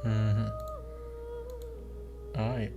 Uhum. Ai.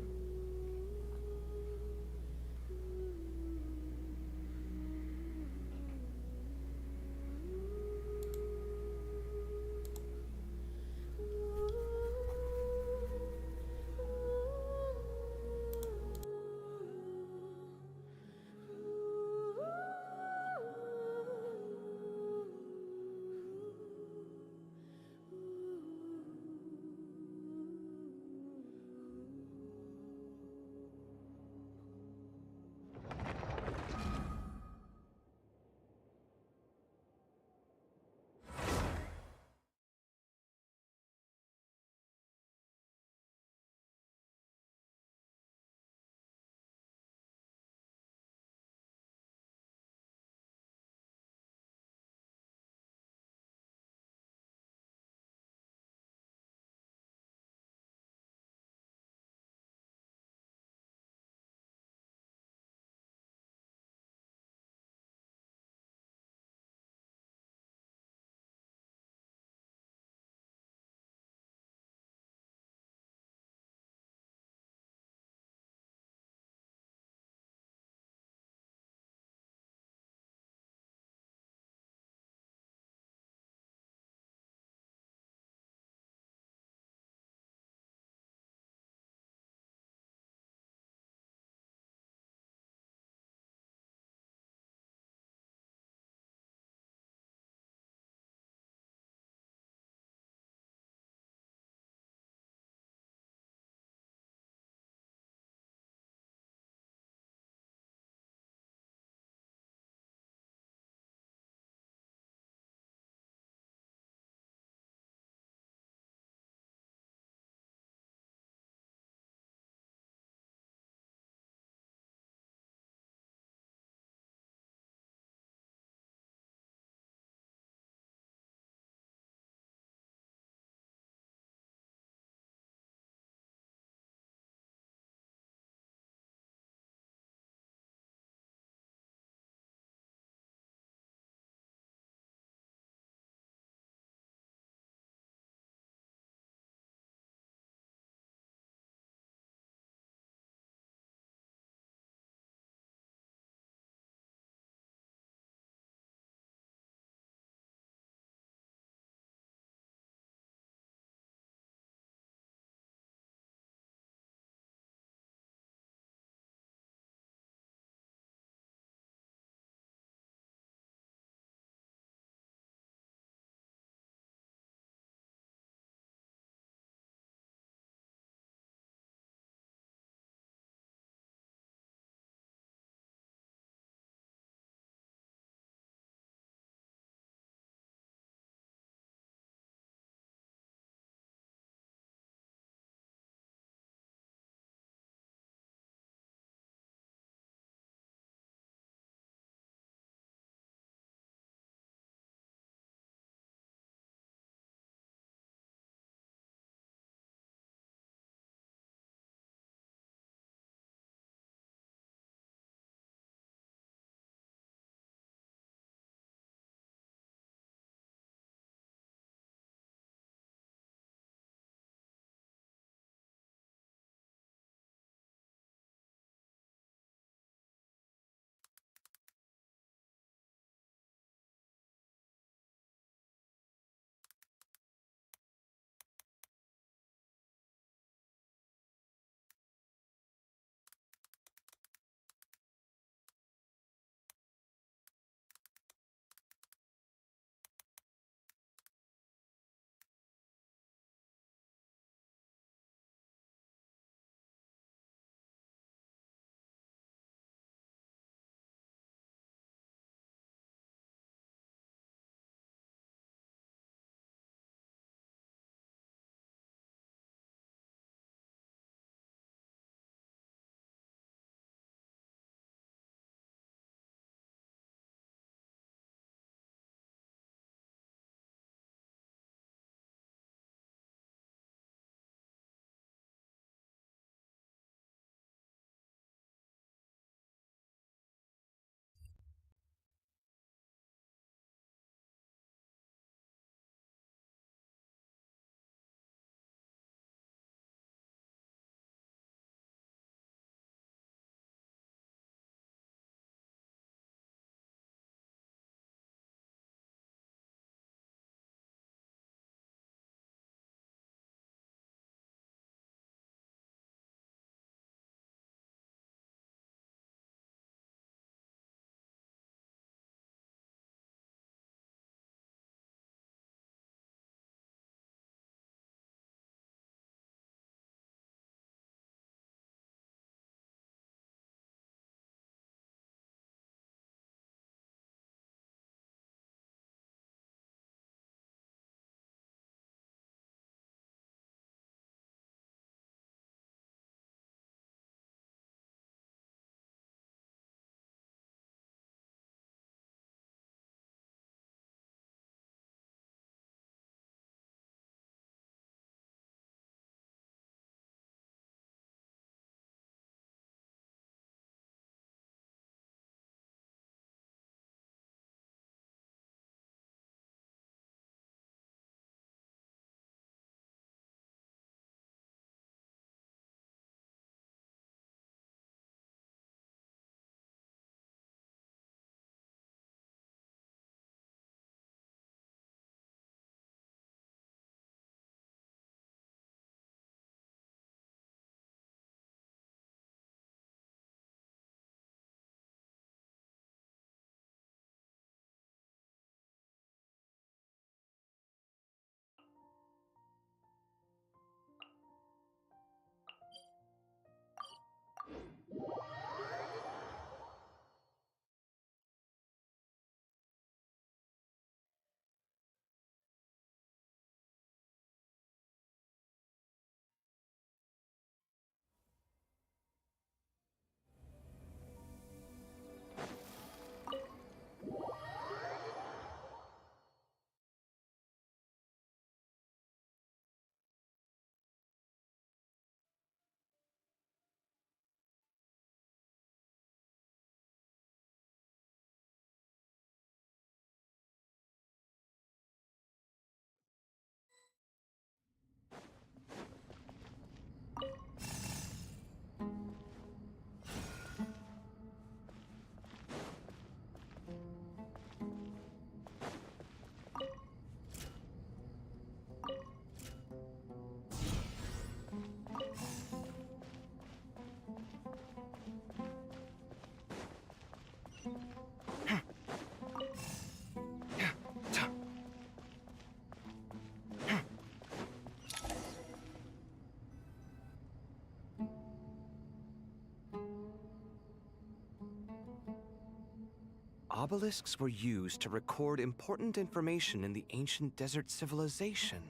Obelisks were used to record important information in the ancient desert civilization.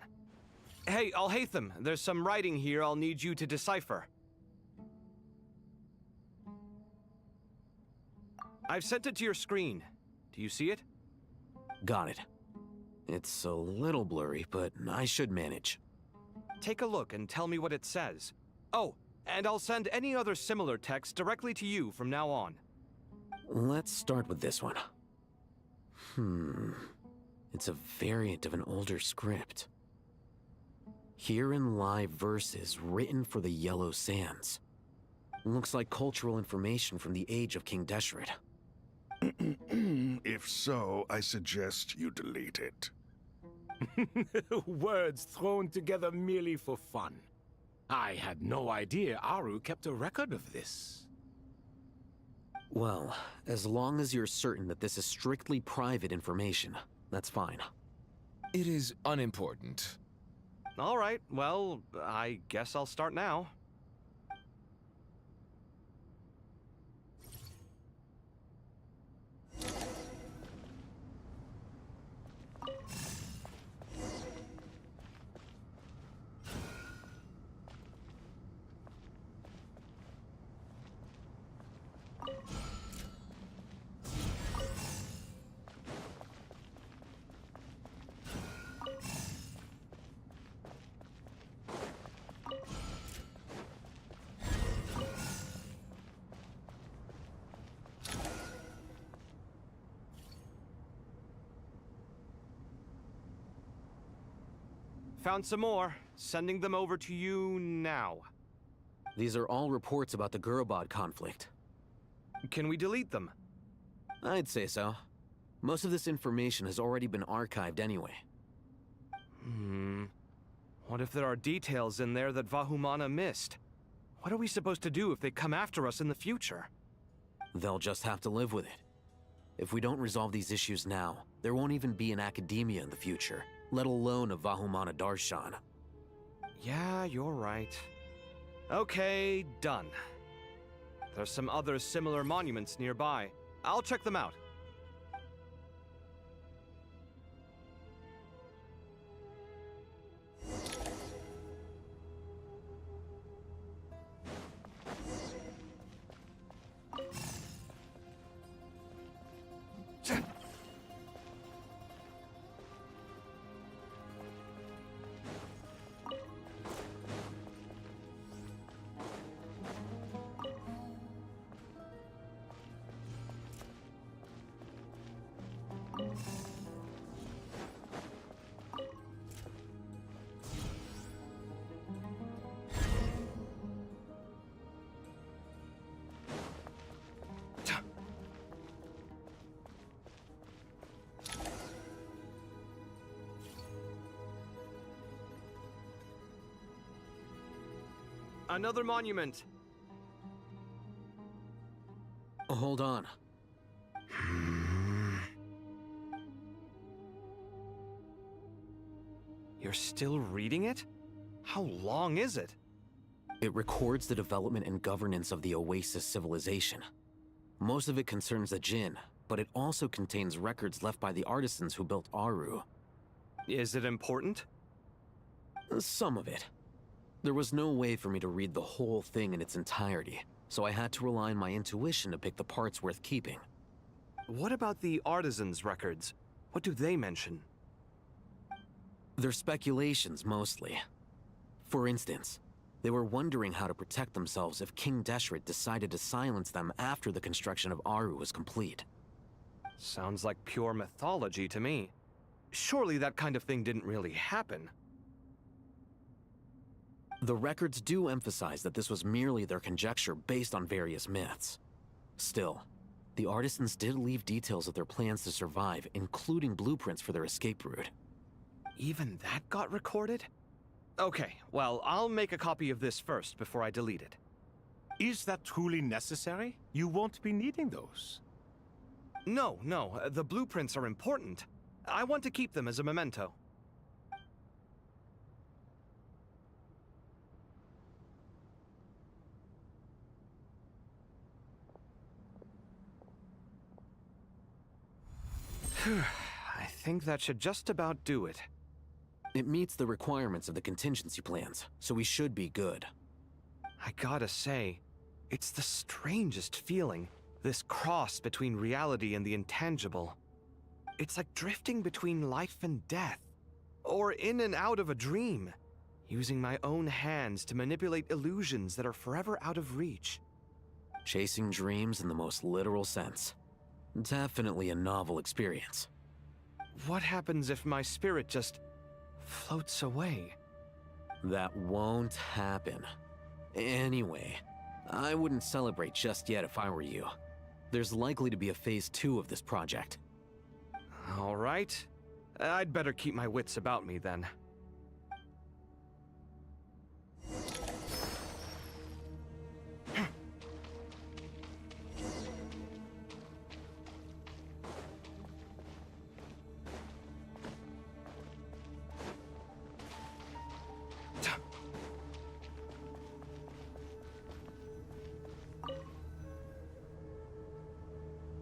Hey, Al-Haytham, there's some writing here I'll need you to decipher. I've sent it to your screen. Do you see it? Got it. It's a little blurry, but I should manage. Take a look and tell me what it says. Oh, and I'll send any other similar text directly to you from now on. Let's start with this one. It's a variant of an older script. Herein lie verses written for the Yellow Sands. Looks like cultural information from the age of King Deixe. If so, I suggest you delete it. Words thrown together merely for fun. I had no idea Aru kept a record of this. Well, as long as you're certain that this is strictly private information, that's fine. It is unimportant. All right, well, I guess I'll start now. Found some more. Sending them over to you now. These are all reports about the Gurubad conflict. Can we delete them? I'd say so. Most of this information has already been archived anyway. What if there are details in there that Vahumana missed? What are we supposed to do if they come after us in the future? They'll just have to live with it. If we don't resolve these issues now, there won't even be an academia in the future, let alone a Vahumana Darshan. Yeah, you're right. Okay, done. There's some other similar monuments nearby. I'll check them out. Another monument. Hold on. You're still reading it? How long is it? It records the development and governance of the Oasis civilization. Most of it concerns the Jinn, but it also contains records left by the artisans who built Aru. Is it important? Some of it. There was no way for me to read the whole thing in its entirety, so I had to rely on my intuition to pick the parts worth keeping. What about the artisans' records? What do they mention? They're speculations, mostly. For instance, they were wondering how to protect themselves if King Deixe decided to silence them after the construction of Aru was complete. Sounds like pure mythology to me. Surely that kind of thing didn't really happen. The records do emphasize that this was merely their conjecture based on various myths. Still, the artisans did leave details of their plans to survive, including blueprints for their escape route. Even that got recorded? Okay, well, I'll make a copy of this first before I delete it. Is that truly necessary? You won't be needing those. No, the blueprints are important. I want to keep them as a memento. I think that should just about do it. It meets the requirements of the contingency plans, so we should be good. I gotta say, it's the strangest feeling, this cross between reality and the intangible. It's like drifting between life and death, or in and out of a dream, using my own hands to manipulate illusions that are forever out of reach. Chasing dreams in the most literal sense. Definitely a novel experience. What happens if my spirit just floats away? That won't happen. Anyway, I wouldn't celebrate just yet if I were you. There's likely to be a phase 2 of this project. All right. I'd better keep my wits about me then.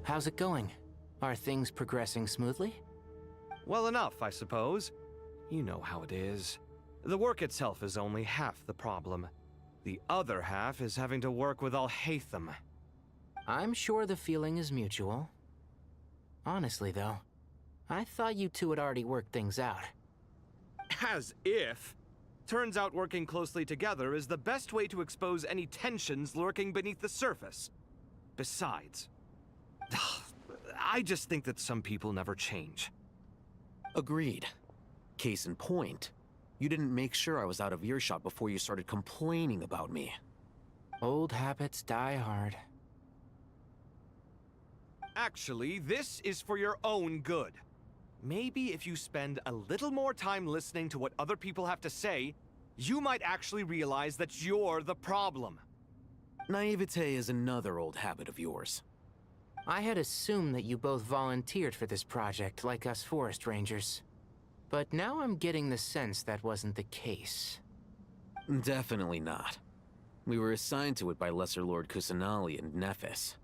How's it going? Are things progressing smoothly? Well enough, I suppose. You know how it is. The work itself is only half the problem. The other half is having to work with Al-Haytham. I'm sure the feeling is mutual. Honestly, though, I thought you two had already worked things out. As if. Turns out working closely together is the best way to expose any tensions lurking beneath the surface. Besides, I just think that some people never change. Agreed. Case in point, you didn't make sure I was out of earshot before you started complaining about me. Old habits die hard. Actually, this is for your own good. Maybe if you spend a little more time listening to what other people have to say, you might actually realize that you're the problem. Naivete is another old habit of yours. I had assumed that you both volunteered for this project, like us forest rangers. But now I'm getting the sense that wasn't the case. Definitely not. We were assigned to it by Lesser Lord Kusanali and Nephis.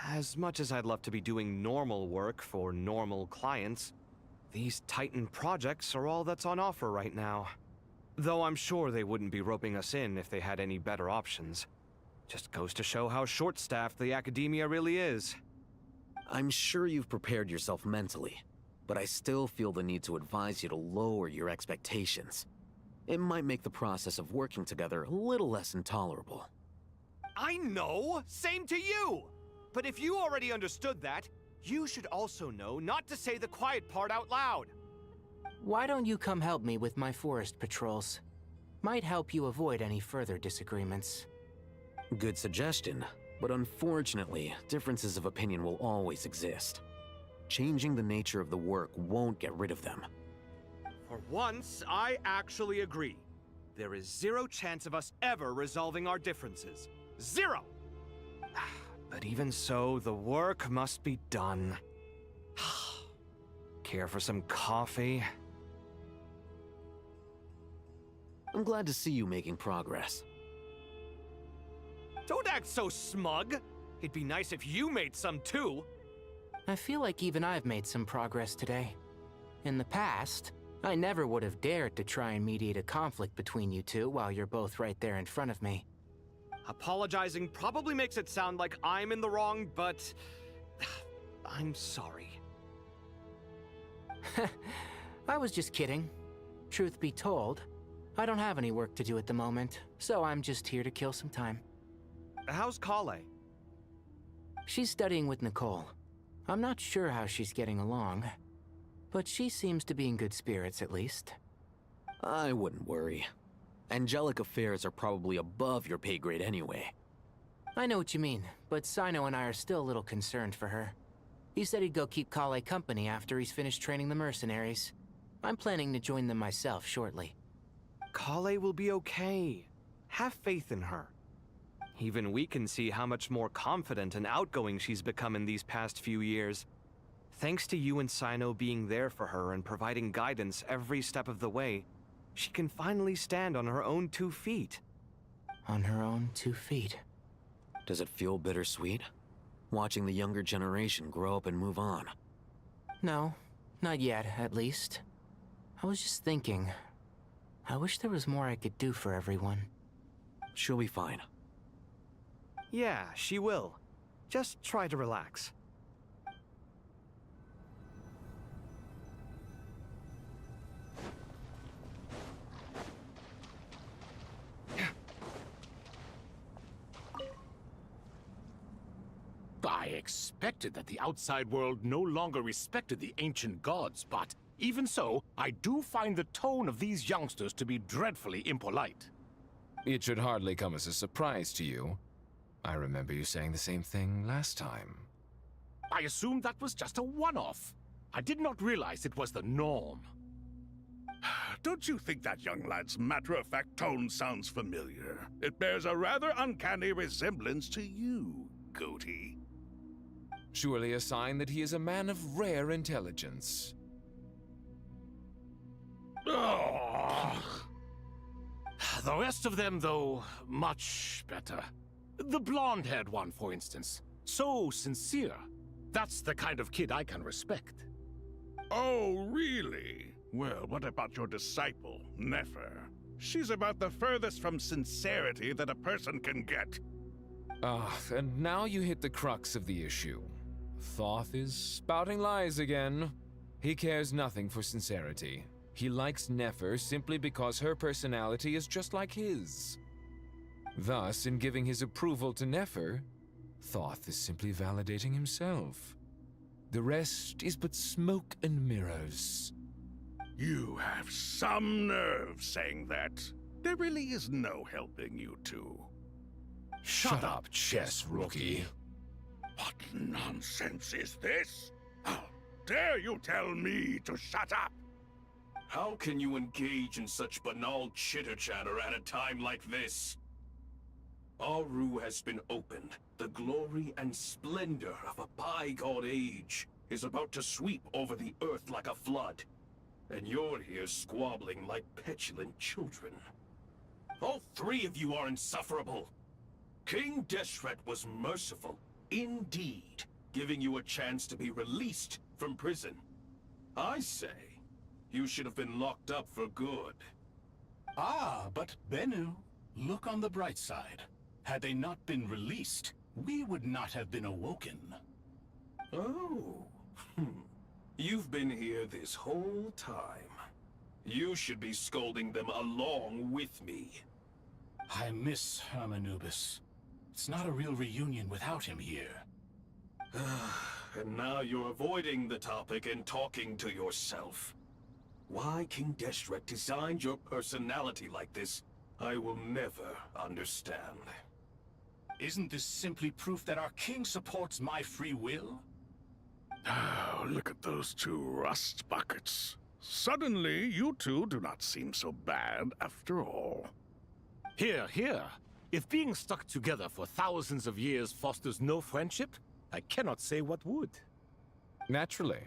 As much as I'd love to be doing normal work for normal clients, these Titan projects are all that's on offer right now. Though I'm sure they wouldn't be roping us in if they had any better options. Just goes to show how short-staffed the academia really is. I'm sure you've prepared yourself mentally, but I still feel the need to advise you to lower your expectations. It might make the process of working together a little less intolerable. I know! Same to you! But if you already understood that, you should also know not to say the quiet part out loud. Why don't you come help me with my forest patrols? Might help you avoid any further disagreements. Good suggestion, but unfortunately, differences of opinion will always exist. Changing the nature of the work won't get rid of them. For once, I actually agree. There is zero chance of us ever resolving our differences. Zero! But even so, the work must be done. Care for some coffee? I'm glad to see you making progress. Don't act so smug! It'd be nice if you made some too! I feel like even I've made some progress today. In the past, I never would have dared to try and mediate a conflict between you two while you're both right there in front of me. Apologizing probably makes it sound like I'm in the wrong, but I'm sorry. I was just kidding. Truth be told, I don't have any work to do at the moment, so I'm just here to kill some time. How's Kale? She's studying with Nicole. I'm not sure how she's getting along, but she seems to be in good spirits at least. I wouldn't worry. Angelic affairs are probably above your pay grade anyway. I know what you mean, but Sino and I are still a little concerned for her. He said he'd go keep Kale company after he's finished training the mercenaries. I'm planning to join them myself shortly. Kale will be okay. Have faith in her. Even we can see how much more confident and outgoing she's become in these past few years. Thanks to you and Sino being there for her and providing guidance every step of the way, she can finally stand on her own 2 feet. On her own 2 feet. Does it feel bittersweet? Watching the younger generation grow up and move on, No, not yet, at least. I was just thinking. I wish there was more I could do for everyone. She'll be fine. Yeah, she will. Just try to relax. I expected that the outside world no longer respected the ancient gods, but even so, I do find the tone of these youngsters to be dreadfully impolite. It should hardly come as a surprise to you. I remember you saying the same thing last time. I assumed that was just a one-off. I did not realize it was the norm. Don't you think that young lad's matter-of-fact tone sounds familiar? It bears a rather uncanny resemblance to you, Goatee. Surely a sign that he is a man of rare intelligence. Ugh. The rest of them, though, much better. The blonde-haired one, for instance. So sincere. That's the kind of kid I can respect. Oh, really? Well, what about your disciple, Nefer? She's about the furthest from sincerity that a person can get. And now you hit the crux of the issue. Thoth is spouting lies again. He cares nothing for sincerity. He likes Nefer simply because her personality is just like his. Thus, in giving his approval to Nefer, Thoth is simply validating himself. The rest is but smoke and mirrors. You have some nerve saying that. There really is no helping you two. Shut up, chess rookie. What nonsense is this? How dare you tell me to shut up? How can you engage in such banal chitter-chatter at a time like this? Aru has been opened. The glory and splendor of a bygone age is about to sweep over the earth like a flood. And you're here squabbling like petulant children. All three of you are insufferable. King Deshret was merciful, indeed, giving you a chance to be released from prison. I say, you should have been locked up for good. Ah, but Bennu, look on the bright side. Had they not been released, we would not have been awoken. Oh, you've been here this whole time. You should be scolding them along with me. I miss Hermanubis. It's not a real reunion without him here. And now you're avoiding the topic and talking to yourself. Why King Deshret designed your personality like this, I will never understand. Isn't this simply proof that our king supports my free will? Oh, look at those two rust buckets. Suddenly, you two do not seem so bad after all. Here, here. If being stuck together for thousands of years fosters no friendship, I cannot say what would. Naturally.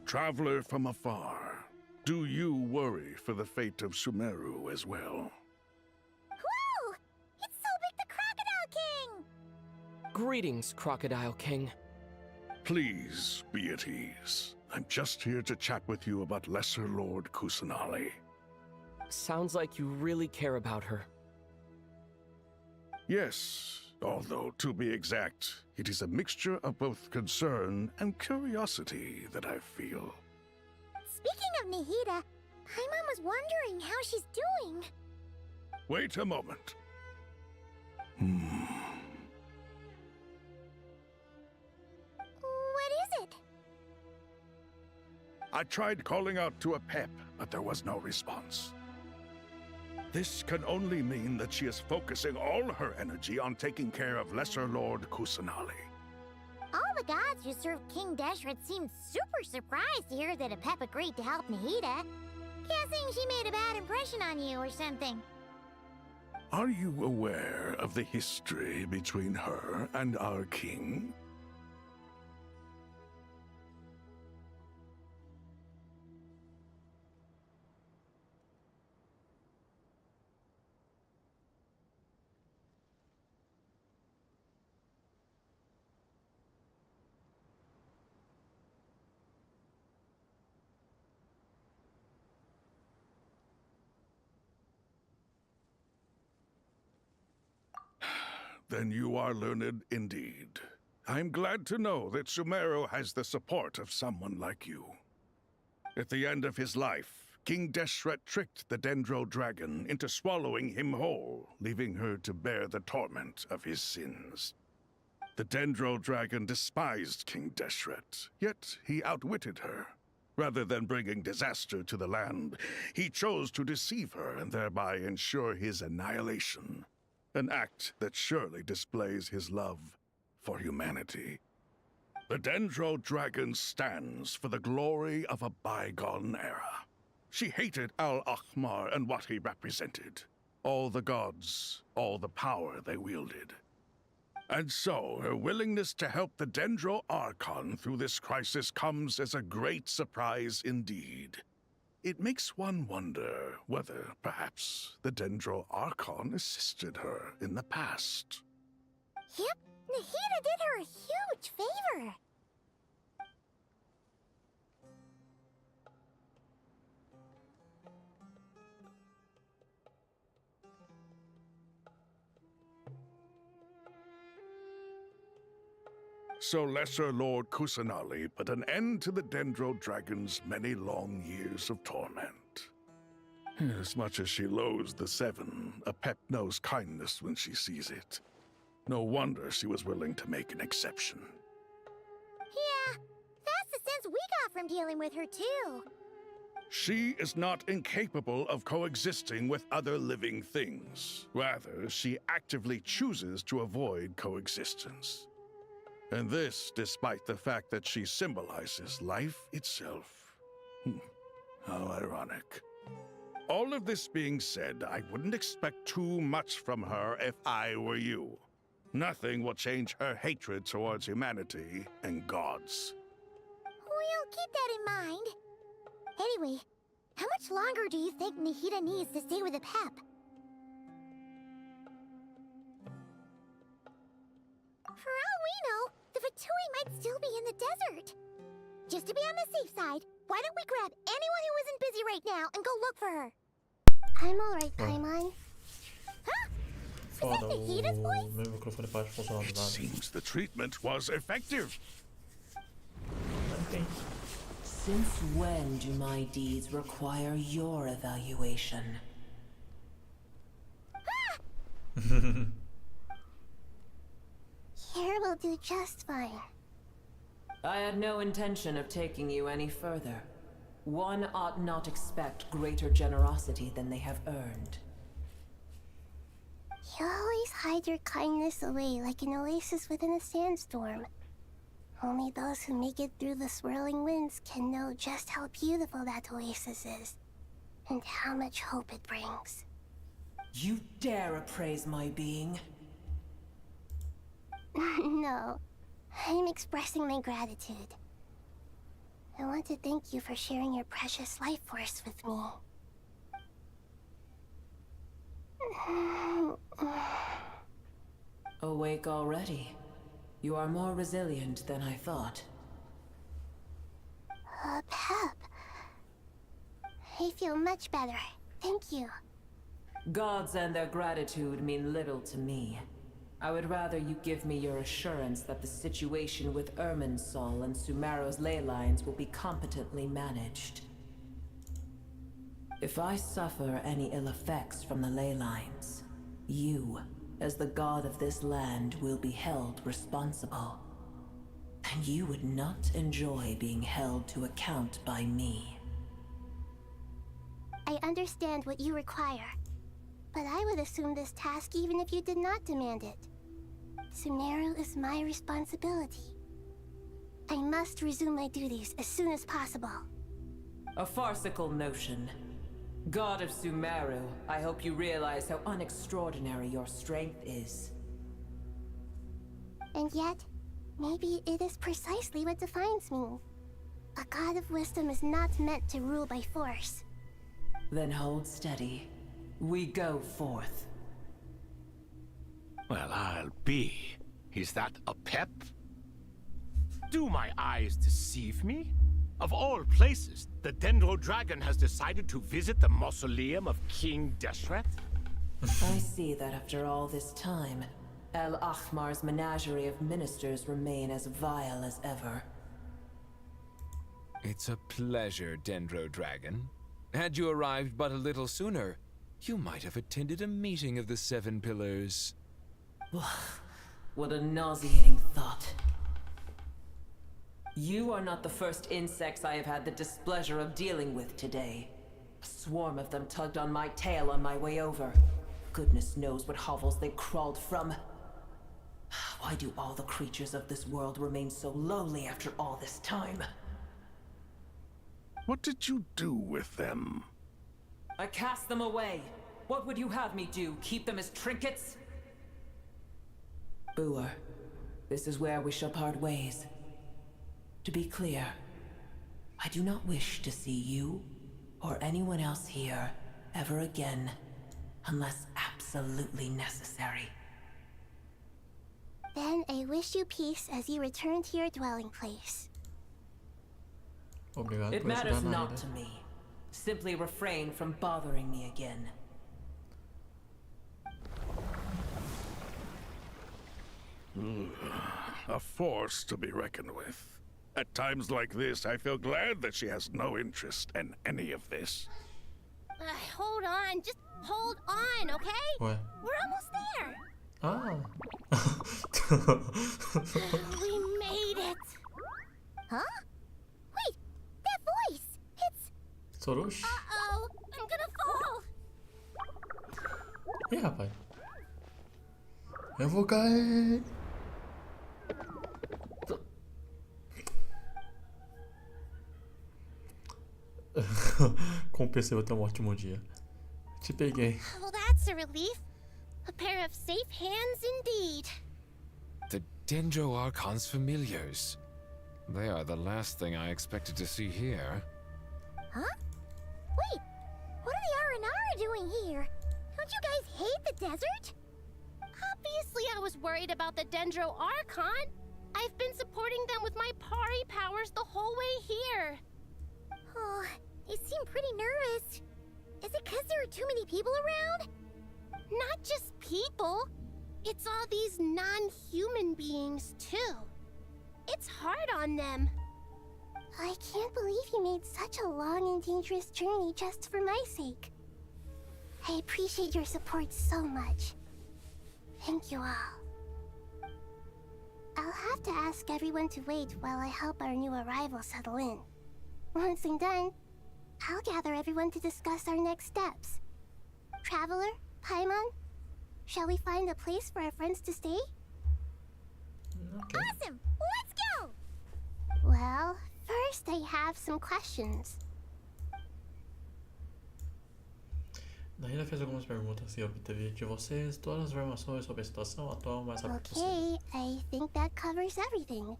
Traveler from afar, do you worry for the fate of Sumeru as well? Whoa! It's Sobek the Crocodile King! Greetings, Crocodile King. Please be at ease. I'm just here to chat with you about Lesser Lord Kusanali. Sounds like you really care about her. Yes, although to be exact, it is a mixture of both concern and curiosity that I feel. Speaking of Nihida, Paimon was wondering how she's doing. Wait a moment. What is it? I tried calling out to a pep, but there was no response. This can only mean that she is focusing all her energy on taking care of Lesser Lord Kusanali. All the gods who serve King Deshret seemed super surprised to hear that a pep agreed to help Nahida. Guessing she made a bad impression on you or something. Are you aware of the history between her and our king? Then you are learned indeed. I'm glad to know that Sumeru has the support of someone like you. At the end of his life, King Deshret tricked the Dendro Dragon into swallowing him whole, leaving her to bear the torment of his sins. The Dendro Dragon despised King Deshret, yet he outwitted her. Rather than bringing disaster to the land, he chose to deceive her and thereby ensure his annihilation. An act that surely displays his love for humanity. The Dendro Dragon stands for the glory of a bygone era. She hated Al-Ahmar and what he represented. All the gods, all the power they wielded. And so, her willingness to help the Dendro Archon through this crisis comes as a great surprise indeed. It makes one wonder whether, perhaps, the Dendro Archon assisted her in the past. Yep, Nahida did her a huge favor. So Lesser Lord Kusanali put an end to the Dendro Dragon's many long years of torment. As much as she loathes the Seven, a pep knows kindness when she sees it. No wonder she was willing to make an exception. Yeah, that's the sense we got from dealing with her too. She is not incapable of coexisting with other living things. Rather, she actively chooses to avoid coexistence. And this despite the fact that she symbolizes life itself. How ironic. All of this being said, I wouldn't expect too much from her if I were you. Nothing will change her hatred towards humanity and gods. We'll keep that in mind. Anyway, how much longer do you think Nahida needs to stay with the pep? For all we know, the Fatui might still be in the desert. Just to be on the safe side, why don't we grab anyone who isn't busy right now and go look for her? I'm alright, Paimon. Huh? Is that Nahida's voice? Meu microfone para de funcionar do It nada. seems the treatment was effective. Mantém. Since when do my deeds require your evaluation? Here will do just fine. I had no intention of taking you any further. One ought not expect greater generosity than they have earned. You always hide your kindness away like an oasis within a sandstorm. Only those who make it through the swirling winds can know just how beautiful that oasis is, and how much hope it brings. You dare appraise my being? No, I'm expressing my gratitude. I want to thank you for sharing your precious life force with me. Awake already? You are more resilient than I thought. Pep. I feel much better. Thank you. Gods and their gratitude mean little to me. I would rather you give me your assurance that the situation with Irminsul and Sumeru's ley lines will be competently managed. If I suffer any ill effects from the ley lines, you, as the god of this land, will be held responsible. And you would not enjoy being held to account by me. I understand what you require, but I would assume this task even if you did not demand it. Sumeru is my responsibility. I must resume my duties as soon as possible. A farcical notion. God of Sumeru, I hope you realize how unextraordinary your strength is. And yet, maybe it is precisely what defines me. A god of wisdom is not meant to rule by force. Then hold steady. We go forth. Well, I'll be. Is that a pep? Do my eyes deceive me? Of all places, the Dendro Dragon has decided to visit the mausoleum of King Deshret? I see that after all this time, El Ahmar's menagerie of ministers remain as vile as ever. It's a pleasure, Dendro Dragon. Had you arrived but a little sooner, you might have attended a meeting of the Seven Pillars. What a nauseating thought. You are not the first insects I have had the displeasure of dealing with today. A swarm of them tugged on my tail on my way over. Goodness knows what hovels they crawled from. Why do all the creatures of this world remain so lowly after all this time? What did you do with them? I cast them away. What would you have me do? Keep them as trinkets? Boer, this is where we shall part ways. To be clear, I do not wish to see you or anyone else here ever again, unless absolutely necessary. Then I wish you peace as you return to your dwelling place. Obrigado It por ajudar matters na not vida. to me. Simply refrain from bothering me again. A force to be reckoned with. At times like this, I feel glad that she has no interest in any of this. Hold on, just hold on, okay? Ué. We're almost there. Ah. We made it. Huh? Wait, that voice. It's... Soros? Uh-oh, I'm gonna fall. Ih, rapaz. Eu vou cair. Com o PC, vou ter um ótimo dia. Te peguei. Well, that's a relief. A pair of safe hands indeed. The Dendro Archon's familiars. They are the last thing I expected to see here. Huh? Wait, what are the Aranara doing here? Don't you guys hate the desert? Obviously I was worried about the Dendro Archon. I've been supporting them with my Pari powers the whole way here. Oh, they seem pretty nervous. Is it because there are too many people around? Not just people. It's all these non-human beings, too. It's hard on them. I can't believe you made such a long and dangerous journey just for my sake. I appreciate your support so much. Thank you all. I'll have to ask everyone to wait while I help our new arrival settle in. Once I'm done, I'll gather everyone to discuss our next steps. Traveler, Paimon, shall we find a place for our friends to stay? Okay. Awesome! Let's go! Well, first I have some questions. Naila fez algumas perguntas que eu obtive de vocês, todas as informações sobre a situação atual mais rápido possível. Okay, I think that covers everything.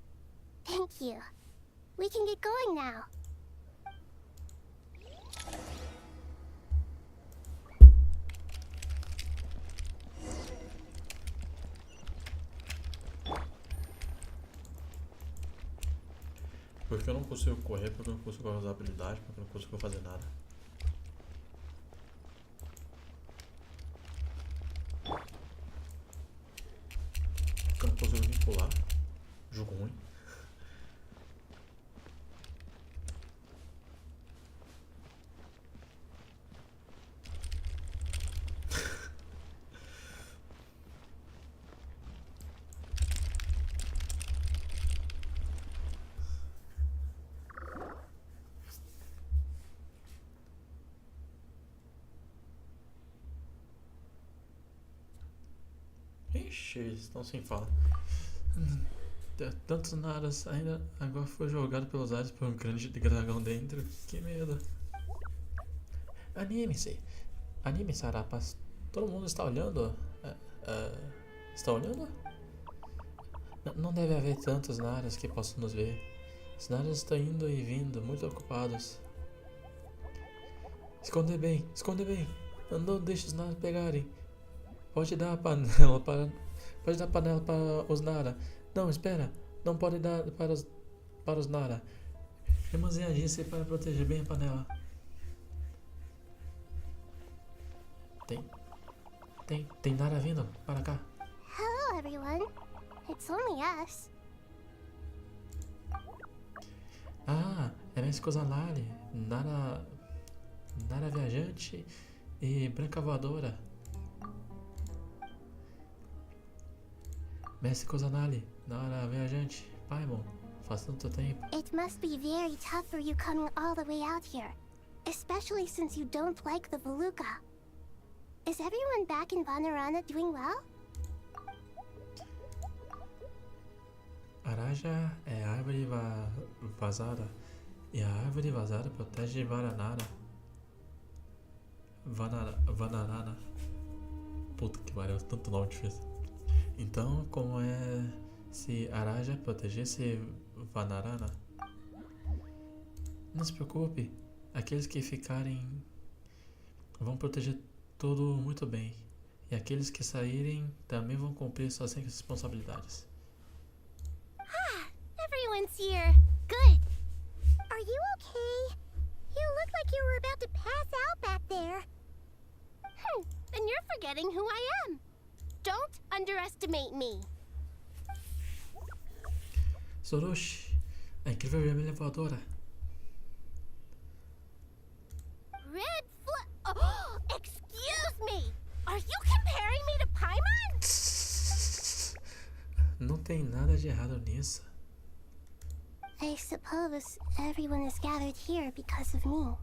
Thank you. We can get going now. Porque eu não consigo correr, porque eu não consigo usar habilidade, porque eu não consigo fazer nada. Porque eu não consigo nem pular. Jogo ruim. Ixi, estão sem fala. Tantos naras ainda agora foi jogado pelos ares por um grande dragão dentro. Que medo. Anime-se. Anime-se, Arapas. Todo mundo está olhando? Está olhando? Não deve haver tantos naras que possam nos ver. Os naras estão indo e vindo, muito ocupados. Esconde bem, esconde bem. Não deixe os naras pegarem. Pode dar a panela para os nara. Não, espera. Não pode dar para os nara. Temos agir para proteger bem a panela. Tem nara vindo para cá. Hello, everyone. It's only us. Ah, é minha esposa Lali. Nara viajante e branca voadora. Mestre Kozanali, Nara viajante, Paimon, faz tanto tempo. It must be very tough for you coming all the way out here, especially since you don't like the Voluka. Is everyone back in Vanarana doing well? Araja é árvore vazada, e a árvore vazada protege Vanarana. Puta que pariu, tanto nome difícil. Então, como é se Araja protegesse Vanarana? Não se preocupe, aqueles que ficarem vão proteger tudo muito bem. E aqueles que saírem também vão cumprir suas responsabilidades. Ah, everyone's here. Good. Are you okay? You look like you were about to pass out back there. Then you're forgetting who I am. Don't underestimate me. Soroshi, a incrível vermelha voadora. Oh, excuse me. Are you comparing me to Paimon? Não tem nada de errado nisso. I suppose everyone is gathered here because of me.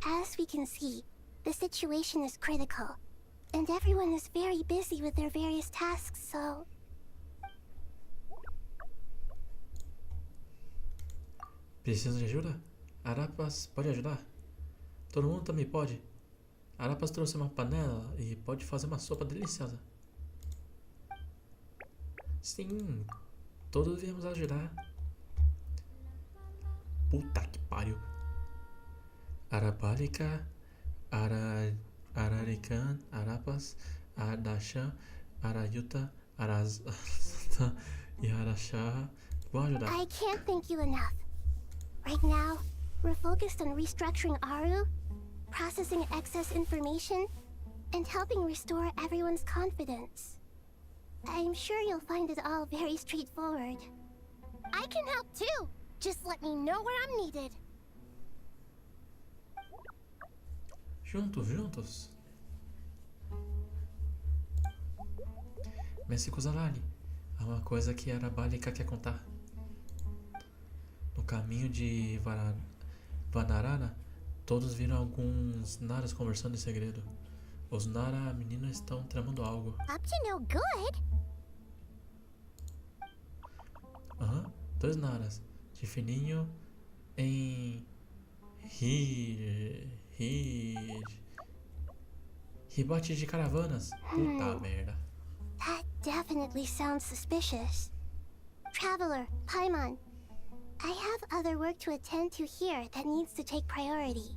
As we can see, the situation is critical. And everyone is very busy with their various tasks, so... Precisa de ajuda? Arapas pode ajudar? Todo mundo também pode. Arapas trouxe uma panela e pode fazer uma sopa deliciosa. Sim, todos devemos ajudar. Puta que pariu. Arabalika, Ararikan, Arapas, Ardashan, Arayuta, Arazata e Arashah vão ajudar. I can't thank you enough. Right now, we're focused on restructuring Aru, processing excess information, and helping restore everyone's confidence. I'm sure you'll find it all very straightforward. I can help too. Just let me know where I'm needed. Juntos. Mestre Kuzalani, há uma coisa que a Arabalika quer contar. No caminho de Vanarana, todos viram alguns naras conversando em segredo. Os nara meninos estão tramando algo. Up to no good? Dois naras, de fininho em Ribate de caravanas. Puta merda. That definitely sounds suspicious. Traveler, Paimon, I have other work to attend to here that needs to take priority.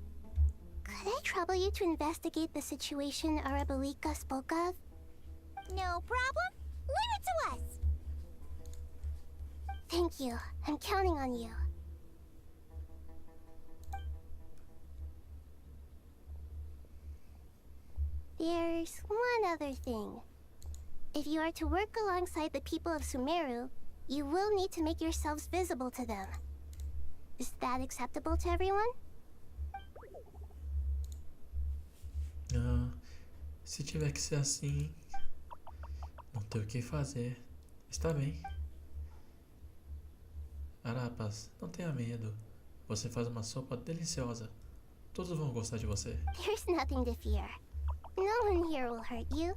Could I trouble you to investigate the situation Arabalika spoke of? No problem. Leave it to us. Thank you. I'm counting on you. There's one other thing. If you are to work alongside the people of Sumeru, you will need to make yourselves visible to them. Is that acceptable to everyone? Se tiver que ser assim, não tem o que fazer. Está bem. Arapas, não tenha medo. Você faz uma sopa deliciosa. Todos vão gostar de você. There's nothing to fear. No one here will hurt you.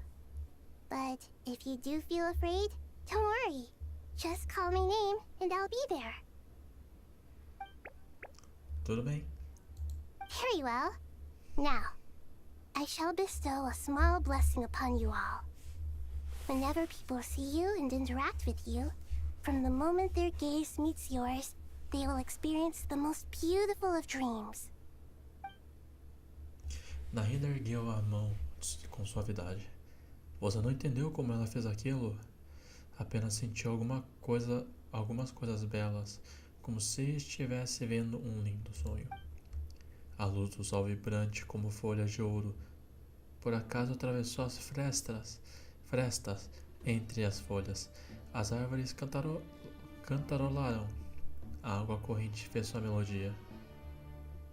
But if you do feel afraid, don't worry. Just call my name and I'll be there. Tudo bem? Very well. Now, I shall bestow a small blessing upon you all. Whenever people see you and interact with you, from the moment their gaze meets yours, they will experience the most beautiful of dreams. Nahida ergueu a mão com suavidade. Você não entendeu como ela fez aquilo? Apenas sentiu algumas coisas belas, como se estivesse vendo um lindo sonho. A luz do sol vibrante como folhas de ouro, por acaso atravessou as frestas entre as folhas. As árvores cantarolaram. A água corrente fez sua melodia.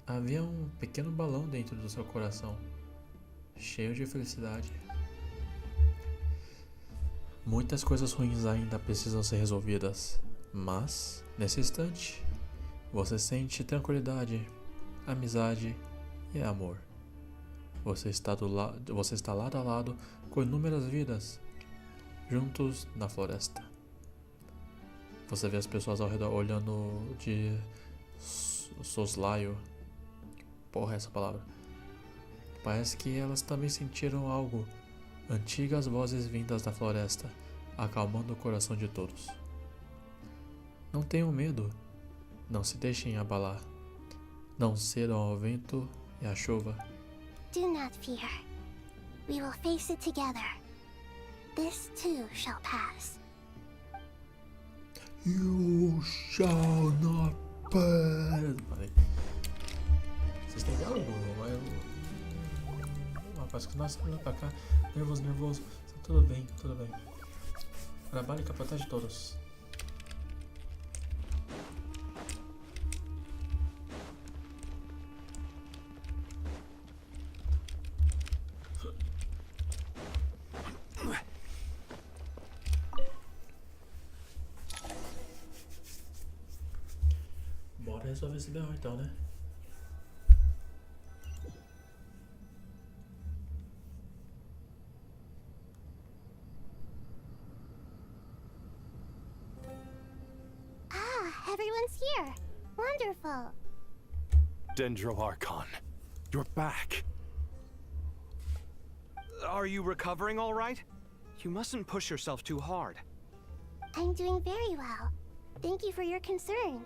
Havia um pequeno balão dentro do seu coração, cheio de felicidade. Muitas coisas ruins ainda precisam ser resolvidas, mas, nesse instante, você sente tranquilidade, amizade e amor. Você está lado a lado com inúmeras vidas, juntos na floresta. Você vê as pessoas ao redor olhando de soslaio. Porra, essa palavra. Parece que elas também sentiram algo. Antigas vozes vindas da floresta, acalmando o coração de todos. Não tenham medo. Não se deixem abalar. Não cedam ao vento e à chuva. Do not fear. We will face it together. This too shall pass. You shall not pass. Vocês têm diálogo? Rapaz, que nós olhando pra cá, nervoso. Tudo bem. Trabalhe que protege todos. Bora resolver esse B.O. então, né? Everyone's here. Wonderful. Dendro Archon, you're back. Are you recovering all right? You mustn't push yourself too hard. I'm doing very well. Thank you for your concern.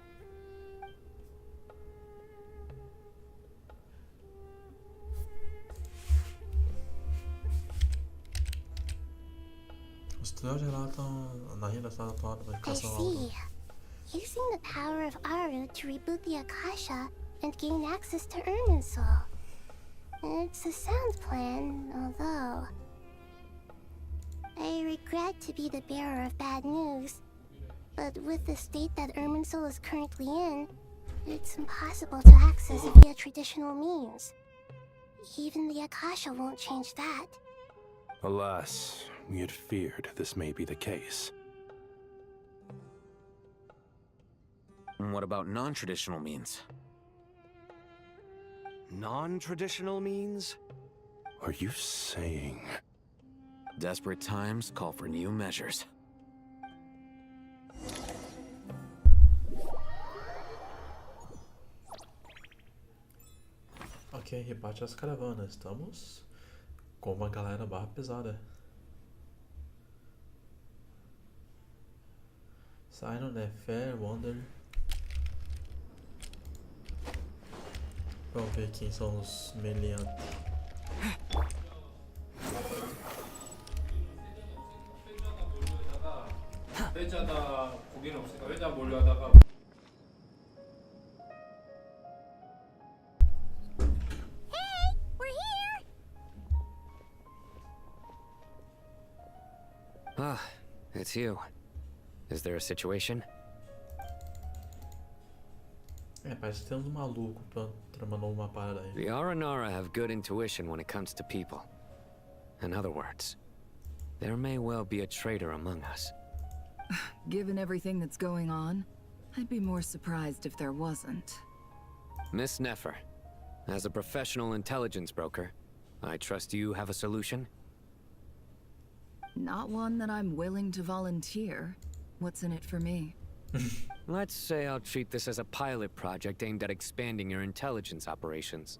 Os teus relatam na renda está atuada da I educação see. Using the power of Aru to reboot the Akasha and gain access to Irminsul. It's a sound plan, although I regret to be the bearer of bad news. But with the state that Irminsul is currently in, it's impossible to access via traditional means. Even the Akasha won't change that. Alas, we had feared this may be the case. What about non-traditional means? Non-traditional means? Are you saying... Desperate times call for new measures. Ok, rebate as caravanas. Estamos com uma galera barra pesada. Sino, Nefer, Wonder. Vamos ver quem são os meliantes. 회자다 고기는 없으니까 회자 몰려 하다가 Hey, we're here. Ah, it's you. Is there a situation? Parece que temos um maluco tramando uma parada aí. The Aranara have good intuition when it comes to people. In other words, there may well be a traitor among us. Given everything that's going on, I'd be more surprised if there wasn't. Miss Nefer, as a professional intelligence broker, I trust you have a solution? Not one that I'm willing to volunteer. What's in it for me? Let's say I'll treat this as a pilot project aimed at expanding your intelligence operations.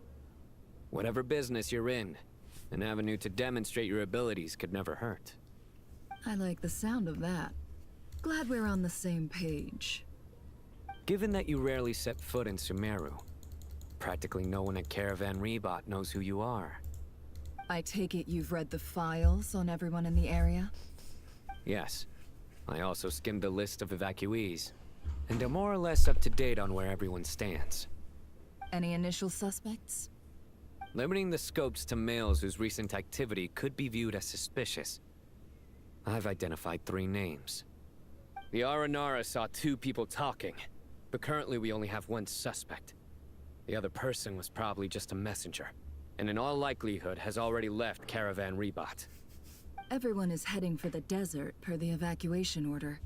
Whatever business you're in, an avenue to demonstrate your abilities could never hurt. I like the sound of that. Glad we're on the same page. Given that you rarely set foot in Sumeru, practically no one at Caravan Rebot knows who you are. I take it you've read the files on everyone in the area? Yes. I also skimmed the list of evacuees, and am more or less up to date on where everyone stands. Any initial suspects? Limiting the scopes to males whose recent activity could be viewed as suspicious, I've identified 3 names. The Aranara saw 2 people talking, but currently we only have 1 suspect. The other person was probably just a messenger, and in all likelihood has already left Caravan Rebot. Everyone is heading for the desert per the evacuation order.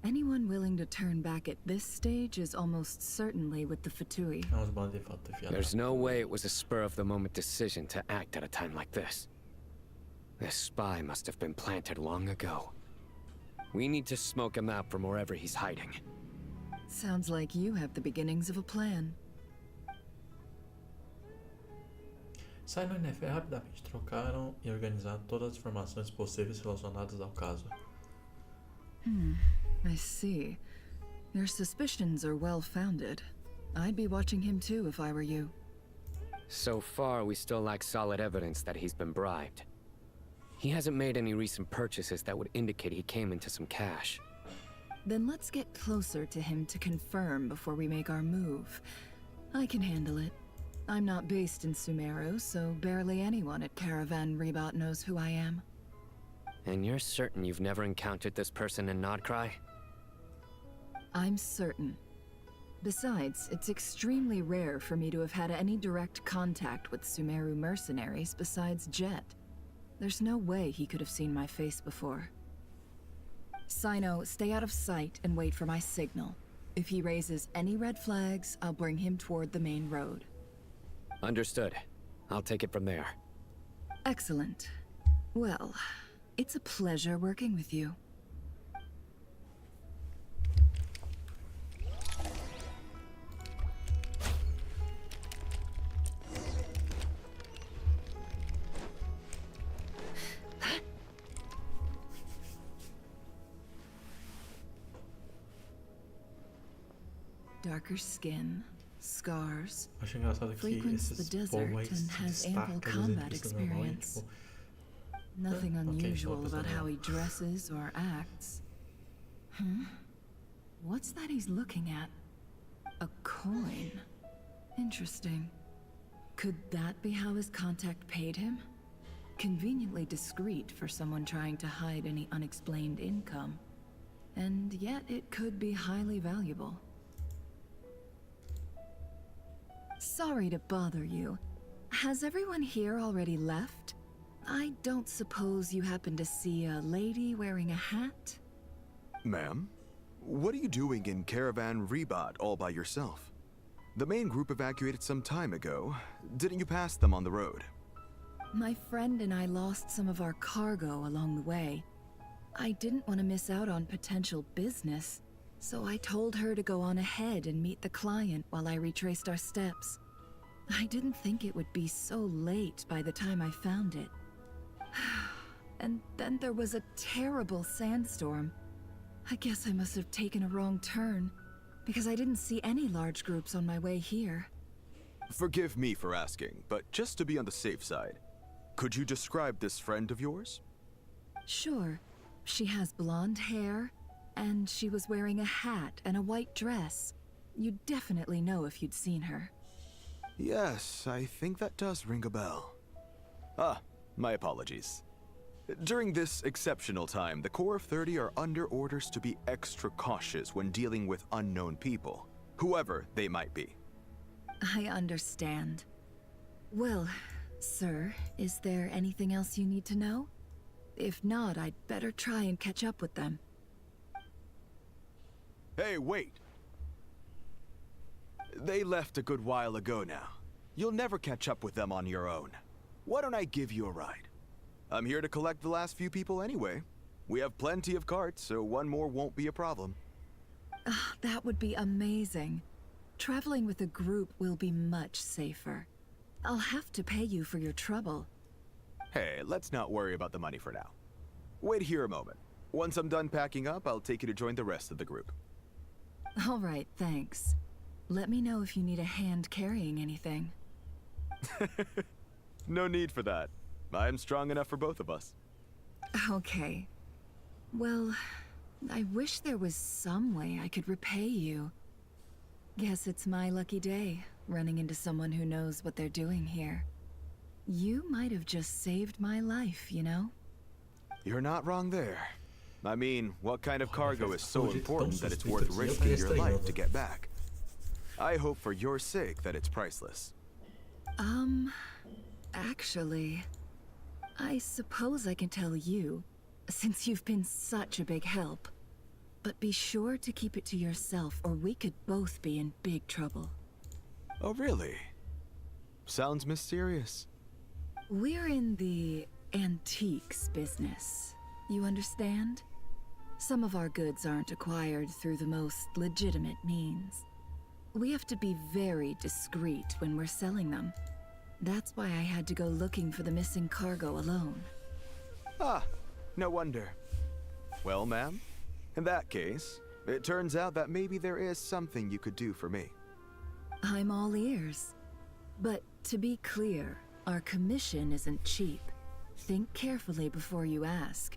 Anyone willing to turn back at this stage is almost certainly with the Fatui. There's no way it was a spur-of-the-moment decision to act at a time like this. This spy must have been planted long ago. We need to smoke him out from wherever he's hiding. Sounds like you have the beginnings of a plan. Sino e Nefer rapidamente trocaram e organizaram todas as informações possíveis relacionadas ao caso. I see. Your suspicions are well-founded. I'd be watching him too if I were you. So far, we still lack solid evidence that he's been bribed. He hasn't made any recent purchases that would indicate he came into some cash. Then let's get closer to him to confirm before we make our move. I can handle it. I'm not based in Sumeru, so barely anyone at Caravan Rebot knows who I am. And you're certain you've never encountered this person in Nodcry? I'm certain. Besides, it's extremely rare for me to have had any direct contact with Sumeru mercenaries besides Jet. There's no way he could have seen my face before. Sino, stay out of sight and wait for my signal. If he raises any red flags, I'll bring him toward the main road. Understood. I'll take it from there. Excellent. Well, it's a pleasure working with you. Darker skin, scars, Acho engraçado que frequents the esses desert povos and has destacam ample das combat entrevistas normalmente, experience. tipo, Nothing okay, unusual uma about pessoa how he normal. dresses or acts. What's that he's looking at? A coin. Interesting. Could that be how his contact paid him? Conveniently discreet for someone trying to hide any unexplained income. And yet it could be highly valuable. Sorry to bother you. Has everyone here already left? I don't suppose you happen to see a lady wearing a hat? Ma'am? What are you doing in Caravan Rebot all by yourself? The main group evacuated some time ago. Didn't you pass them on the road? My friend and I lost some of our cargo along the way. I didn't want to miss out on potential business, so I told her to go on ahead and meet the client while I retraced our steps. I didn't think it would be so late by the time I found it. And then there was a terrible sandstorm. I guess I must have taken a wrong turn, because I didn't see any large groups on my way here. Forgive me for asking, but just to be on the safe side, could you describe this friend of yours? Sure. She has blonde hair, and she was wearing a hat and a white dress. You'd definitely know if you'd seen her. Yes, I think that does ring a bell. Ah, my apologies. During this exceptional time, the Core of 30 are under orders to be extra cautious when dealing with unknown people, whoever they might be. I understand. Well, sir, is there anything else you need to know? If not, I'd better try and catch up with them. Hey, wait! They left a good while ago now. You'll never catch up with them on your own. Why don't I give you a ride? I'm here to collect the last few people anyway. We have plenty of carts, so one more won't be a problem. That would be amazing. Traveling with a group will be much safer. I'll have to pay you for your trouble. Hey, let's not worry about the money for now. Wait here a moment. Once I'm done packing up, I'll take you to join the rest of the group. All right, thanks. Let me know if you need a hand carrying anything. No need for that. I'm strong enough for both of us. Okay. Well, I wish there was some way I could repay you. Guess it's my lucky day, running into someone who knows what they're doing here. You might have just saved my life, you know? You're not wrong there. I mean, what kind of cargo is so important that it's worth risking your life to get back? I hope for your sake that it's priceless. Actually, I suppose I can tell you, since you've been such a big help. But be sure to keep it to yourself, or we could both be in big trouble. Oh, really? Sounds mysterious. We're in the antiques business. You understand? Some of our goods aren't acquired through the most legitimate means. We have to be very discreet when we're selling them. That's why I had to go looking for the missing cargo alone. Ah, no wonder. Well, ma'am, in that case, it turns out that maybe there is something you could do for me. I'm all ears. But to be clear, our commission isn't cheap. Think carefully before you ask.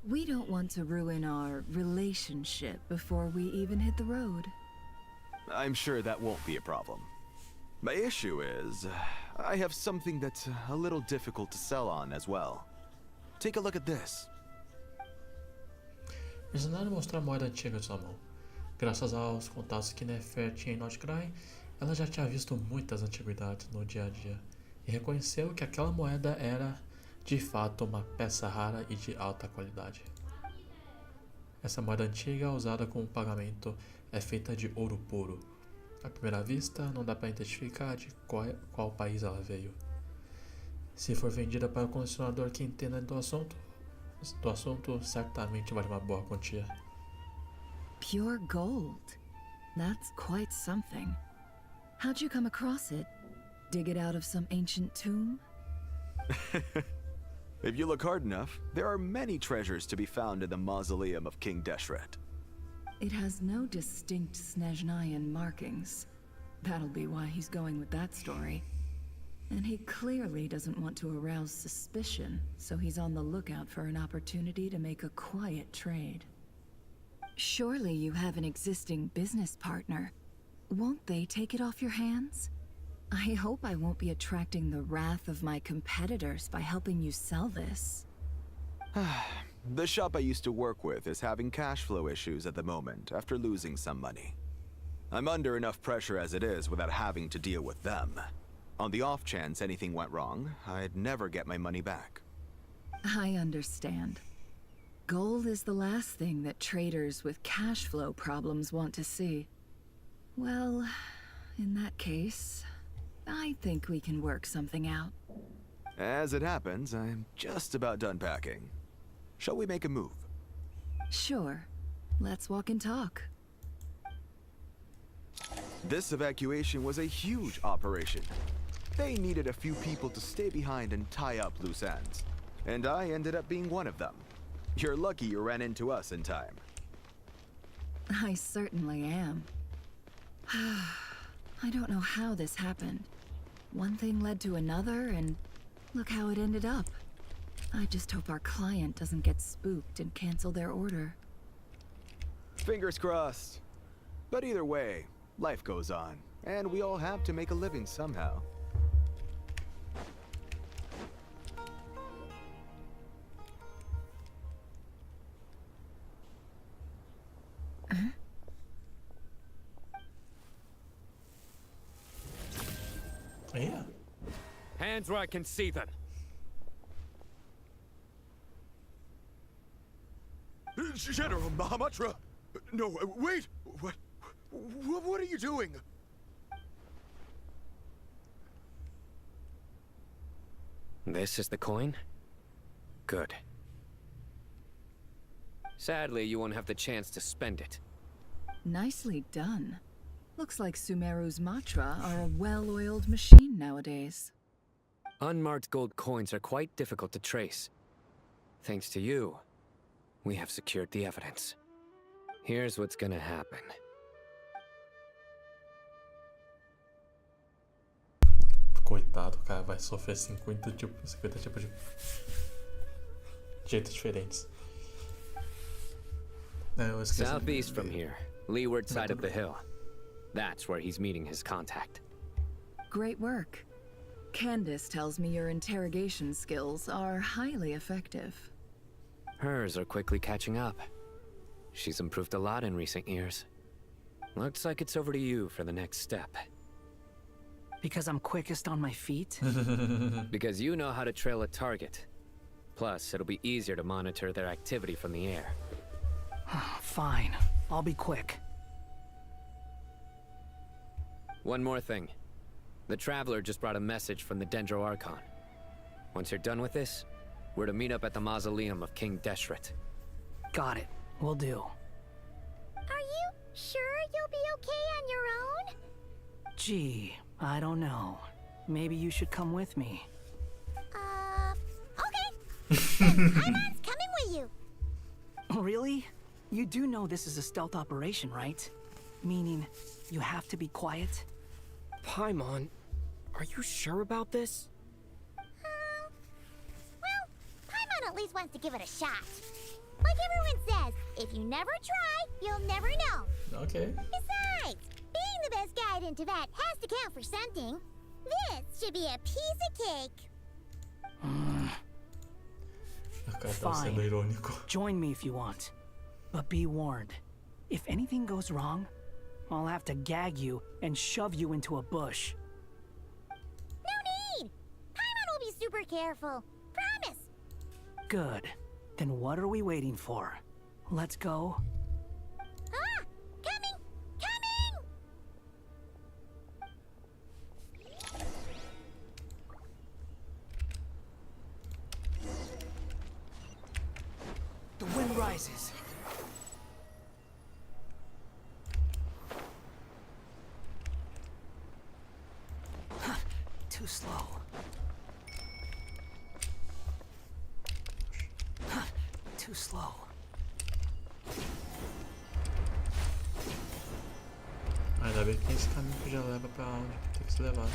We don't want to ruin our relationship before we even hit the road. I'm sure that won't be a problem. My issue is, I have something that's a little difficult to sell on as well. Take a look at this. Mercenário mostra a moeda antiga de sua mão. Graças aos contatos que Nefer tinha em Nordcry, ela já tinha visto muitas antiguidades no dia a dia e reconheceu que aquela moeda era, de fato, uma peça rara e de alta qualidade. Essa moeda antiga, usada como pagamento, é feita de ouro puro. À primeira vista, não dá para identificar de qual país ela veio. Se for vendida para o colecionador que entenda do assunto, certamente vale uma boa quantia. Pure gold. That's quite something. How'd you come across it? Dig it out of some ancient tomb? If you look hard enough, there are many treasures to be found in the mausoleum of King Deshret. It has no distinct Snezhnayan markings. That'll be why he's going with that story. And he clearly doesn't want to arouse suspicion, so he's on the lookout for an opportunity to make a quiet trade. Surely you have an existing business partner. Won't they take it off your hands? I hope I won't be attracting the wrath of my competitors by helping you sell this. The shop I used to work with is having cash flow issues at the moment after losing some money. I'm under enough pressure as it is without having to deal with them. On the off chance anything went wrong, I'd never get my money back. I understand. Gold is the last thing that traders with cash flow problems want to see. Well, in that case, I think we can work something out. As it happens, I'm just about done packing. Shall we make a move? Sure. Let's walk and talk. This evacuation was a huge operation. They needed a few people to stay behind and tie up loose ends. And I ended up being one of them. You're lucky you ran into us in time. I certainly am. I don't know how this happened. One thing led to another, and look how it ended up. I just hope our client doesn't get spooked and cancel their order. Fingers crossed. But either way, life goes on, and we all have to make a living somehow. Yeah. Hands where I can see them. General Mahamatra! No, wait! What are you doing? This is the coin? Good. Sadly, you won't have the chance to spend it. Nicely done. Looks like Sumeru's mantra are a well-oiled machine nowadays. Unmarked gold coins are quite difficult to trace. Thanks to you, we have secured the evidence. Here's what's gonna happen. Coitado, o cara vai sofrer 50 tipos de jeitos diferentes. Eu esqueci. Southeast from here, leeward side of the hill. That's where he's meeting his contact. Great work. Candace tells me your interrogation skills are highly effective. Hers are quickly catching up. She's improved a lot in recent years. Looks like it's over to you for the next step. Because I'm quickest on my feet? Because you know how to trail a target. Plus, it'll be easier to monitor their activity from the air. Fine. I'll be quick. One more thing. The Traveler just brought a message from the Dendro Archon. Once you're done with this, we're to meet up at the mausoleum of King Deshret. Got it. Will do. Are you sure you'll be okay on your own? Gee, I don't know. Maybe you should come with me. Okay. Then Paimon's coming with you. Really? You do know this is a stealth operation, right? Meaning, you have to be quiet? Paimon, are you sure about this? Well, Paimon at least wants to give it a shot. Like everyone says, if you never try, you'll never know. Okay. Besides, being the best guide in Tibet has to count for something. This should be a piece of cake. Fine. Join me if you want. But be warned. If anything goes wrong, I'll have to gag you and shove you into a bush. No need! Paimon will be super careful. Promise! Good. Then what are we waiting for? Let's go. Ah! Coming! Coming! The wind rises. Too slow. Too slow. Ainda bem que tem esse caminho que já leva pra onde tem que se levar.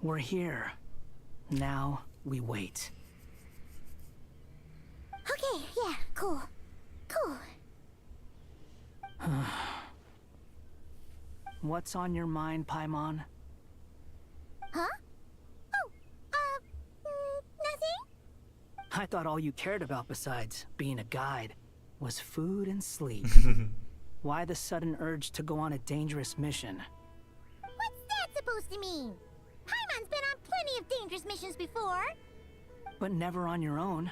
We're here. Now we wait. Okay, yeah, cool. Cool. What's on your mind, Paimon? Huh? Oh, nothing? I thought all you cared about besides being a guide was food and sleep. Why the sudden urge to go on a dangerous mission? What's that supposed to mean? Paimon's been on plenty of dangerous missions before. But never on your own.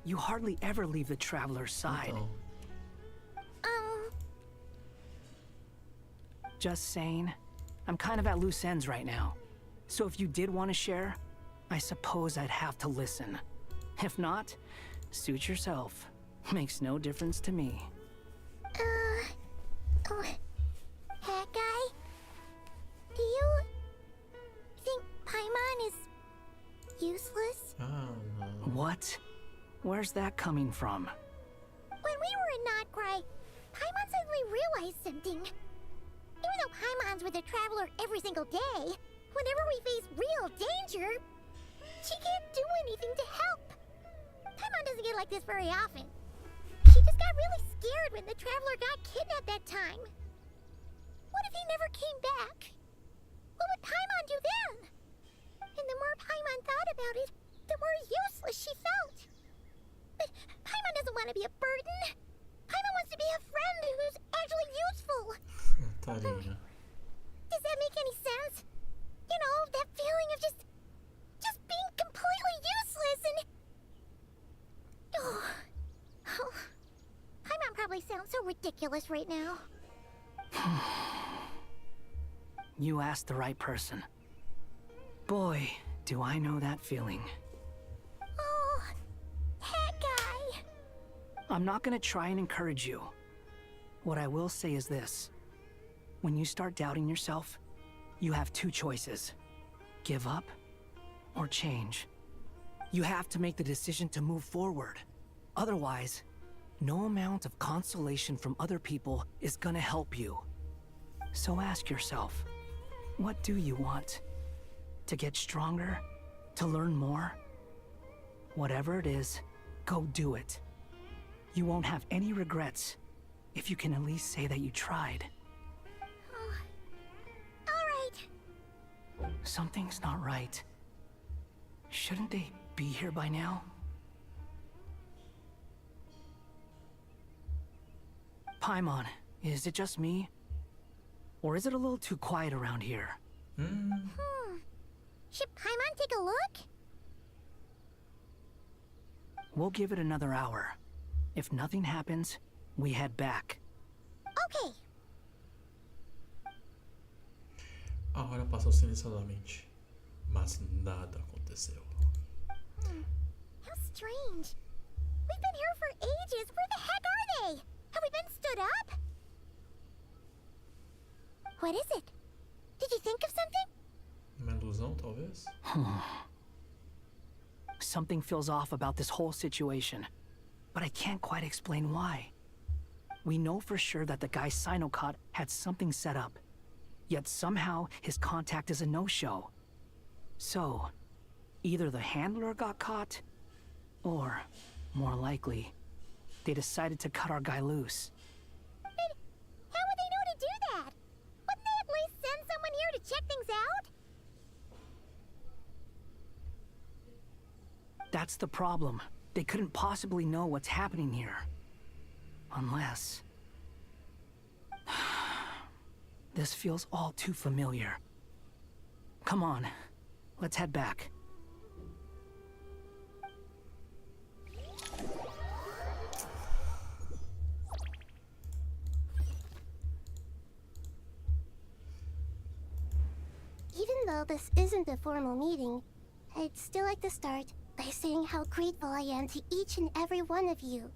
You hardly ever leave the Traveler's side. Just saying. I'm kind of at loose ends right now. So if you did want to share, I suppose I'd have to listen. If not, suit yourself. Makes no difference to me. Hat guy? Do you think Paimon is useless? What? Where's that coming from? When we were in Notcry, Paimon suddenly realized something. Even though Paimon's with the Traveler every single day, whenever we face real danger, she can't do anything to help. Paimon doesn't get like this very often. She just got really scared when the Traveler got kidnapped that time. What if he never came back? What would Paimon do then? And the more Paimon thought about it, the more useless she felt. But Paimon doesn't want to be a burden. Paimon wants to be a friend who's actually useful. Tadinha. Does that make any sense? You know, that feeling of just being completely useless and... Oh, Paimon probably sounds so ridiculous right now. You asked the right person. Boy, do I know that feeling. Oh, that guy. I'm not gonna try and encourage you. What I will say is this. When you start doubting yourself, you have two choices. Give up or change. You have to make the decision to move forward. Otherwise, no amount of consolation from other people is gonna help you. So ask yourself, what do you want? To get stronger? To learn more? Whatever it is, go do it. You won't have any regrets if you can at least say that you tried. All right. Something's not right. Shouldn't they be here by now? Paimon, is it just me? Or is it a little too quiet around here? Should Paimon take a look? We'll give it another hour. If nothing happens, we head back. Okay. A hora passou silenciosamente, mas nada aconteceu. How strange. We've been here for ages. Where the heck are they? Have we been stood up? What is it? Did you think of something? Uma ilusão, talvez? Something feels off about this whole situation, but I can't quite explain why. We know for sure that the guy Sino caught had something set up, yet somehow his contact is a no-show. So, either the handler got caught, or, more likely, they decided to cut our guy loose. But how would they know to do that? Wouldn't they at least send someone here to check things out? That's the problem. They couldn't possibly know what's happening here. Unless... This feels all too familiar. Come on, let's head back. Even though this isn't a formal meeting, I'd still like to start by saying how grateful I am to each and every one of you.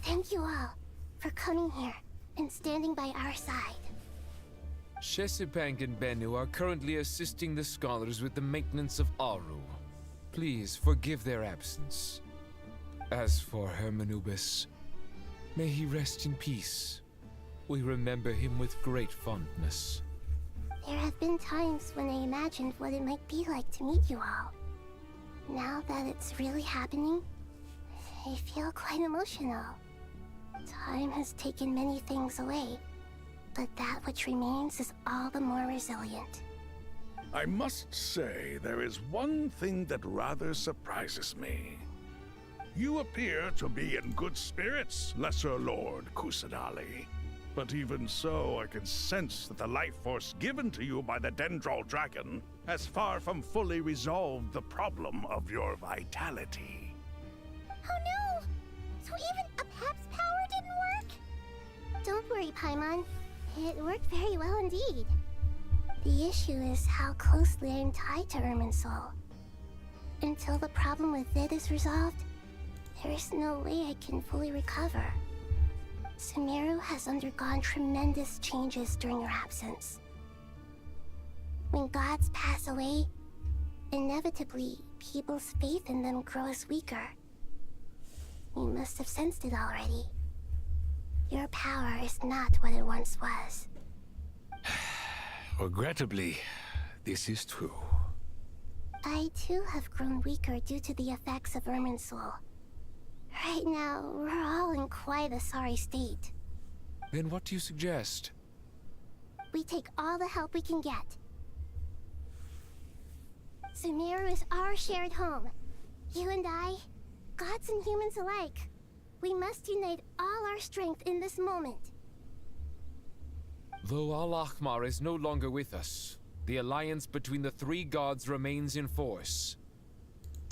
Thank you all for coming here and standing by our side. Chesapeake and Bennu are currently assisting the scholars with the maintenance of ARROM. Please forgive their absence. As for Hermanubis, may he rest in peace. We remember him with great fondness. There have been times when I imagined what it might be like to meet you all. Now that it's really happening, I feel quite emotional. Time has taken many things away, but that which remains is all the more resilient. I must say, there is one thing that rather surprises me. You appear to be in good spirits, Lesser Lord Kusadali. But even so, I can sense that the life force given to you by the Dendral Dragon has far from fully resolved the problem of your vitality. Oh no! So even Apep's power didn't work? Don't worry, Paimon. It worked very well indeed. The issue is how closely I'm tied to Irminsul. Until the problem with it is resolved, there is no way I can fully recover. Sumeru has undergone tremendous changes during your absence. When gods pass away, inevitably, people's faith in them grows weaker. You must have sensed it already. Your power is not what it once was. Regrettably, this is true. I too have grown weaker due to the effects of Irminsul. Right now, we're all in quite a sorry state. Then what do you suggest? We take all the help we can get. Sumeru is our shared home. You and I, gods and humans alike. We must unite all our strength in this moment. Though Al-Ahmar is no longer with us, the alliance between the three gods remains in force.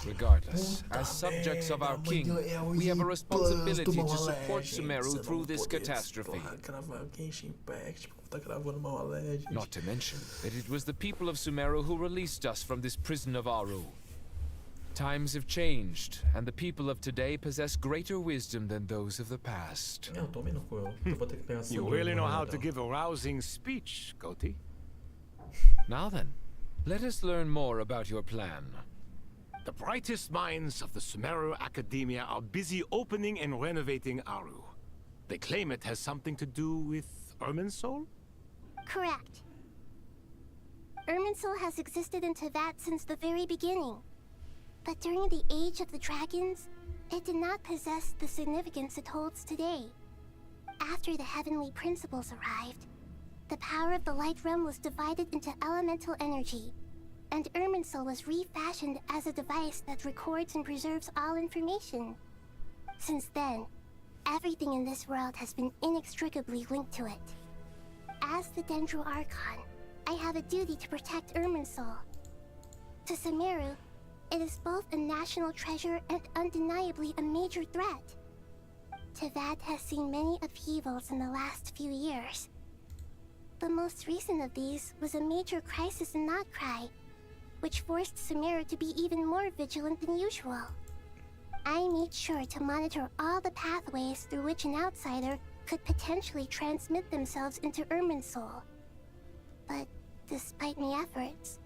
Regardless, as subjects of our king, we have a responsibility to support Sumeru through this catastrophe. Genshin Impact, tá gravando Mobile Legends. Not to mention that it was the people of Sumeru who released us from this prison of ARROM. Times have changed, and the people of today possess greater wisdom than those of the past. You really know how to give a rousing speech, Koti. Now then, let us learn more about your plan. The brightest minds of the Sumeru Academia are busy opening and renovating Aru. They claim it has something to do with Irminsul? Correct. Irminsul has existed in Teyvat since the very beginning. But during the Age of the Dragons, it did not possess the significance it holds today. After the heavenly principles arrived, the power of the Light Realm was divided into elemental energy, and Irminsul was refashioned as a device that records and preserves all information. Since then, everything in this world has been inextricably linked to it. As the Dendro Archon, I have a duty to protect Irminsul. To Sumeru, it is both a national treasure and undeniably a major threat. Teyvat has seen many upheavals in the last few years. The most recent of these was a major crisis in Notcry, which forced Sumeru to be even more vigilant than usual. I made sure to monitor all the pathways through which an outsider could potentially transmit themselves into Irminsul. But despite my efforts,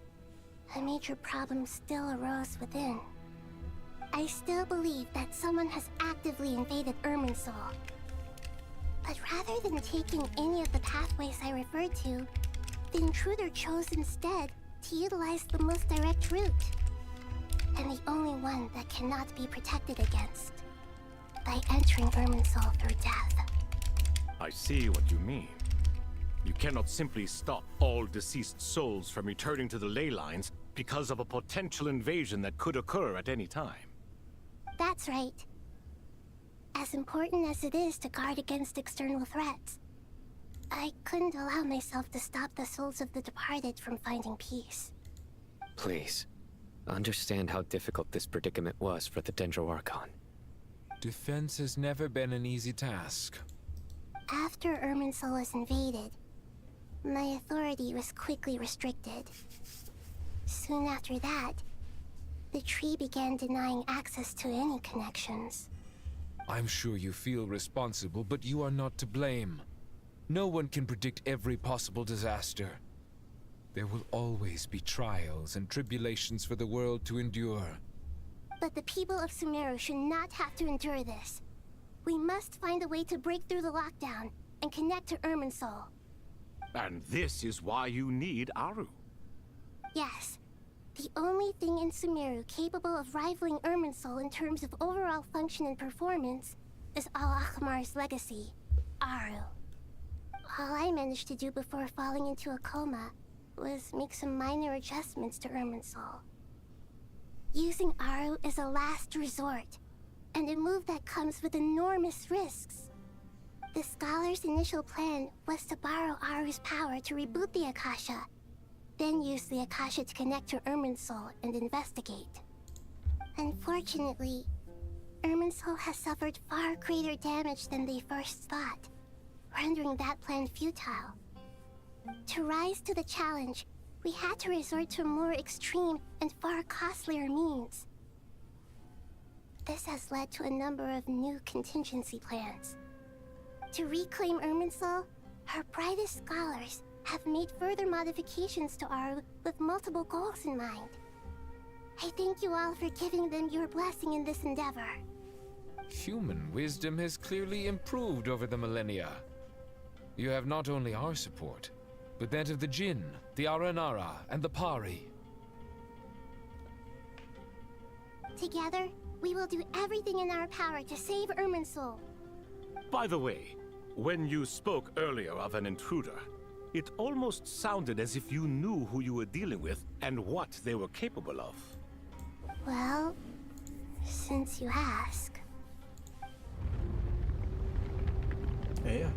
a major problem still arose within. I still believe that someone has actively invaded Irminsul. But rather than taking any of the pathways I referred to, the intruder chose instead to utilize the most direct route, and the only one that cannot be protected against, by entering Irminsul through death. I see what you mean. You cannot simply stop all deceased souls from returning to the ley lines because of a potential invasion that could occur at any time. That's right. As important as it is to guard against external threats, I couldn't allow myself to stop the souls of the departed from finding peace. Please, understand how difficult this predicament was for the Dendro Archon. Defense has never been an easy task. After Irminsul was invaded, my authority was quickly restricted. Soon after that, the tree began denying access to any connections. I'm sure you feel responsible, but you are not to blame. No one can predict every possible disaster. There will always be trials and tribulations for the world to endure. But the people of Sumeru should not have to endure this. We must find a way to break through the lockdown and connect to Irminsul. And this is why you need Aru. Yes. The only thing in Sumeru capable of rivaling Irminsul in terms of overall function and performance is Al-Akhmar's legacy, Aru. All I managed to do before falling into a coma was make some minor adjustments to Irminsul. Using Aru is a last resort, and a move that comes with enormous risks. The Scholar's initial plan was to borrow Aru's power to reboot the Akasha, then use the Akasha to connect to Irminsul and investigate. Unfortunately, Irminsul has suffered far greater damage than they first thought, rendering that plan futile. To rise to the challenge, we had to resort to more extreme and far costlier means. This has led to a number of new contingency plans. To reclaim Irminsul, her brightest scholars have made further modifications to Aru with multiple goals in mind. I thank you all for giving them your blessing in this endeavor. Human wisdom has clearly improved over the millennia. You have not only our support, but that of the Jinn, the Aranara, and the Pari. Together, we will do everything in our power to save Irminsul. By the way, when you spoke earlier of an intruder, it almost sounded as if you knew who you were dealing with and what they were capable of. Well, since you ask. Yeah.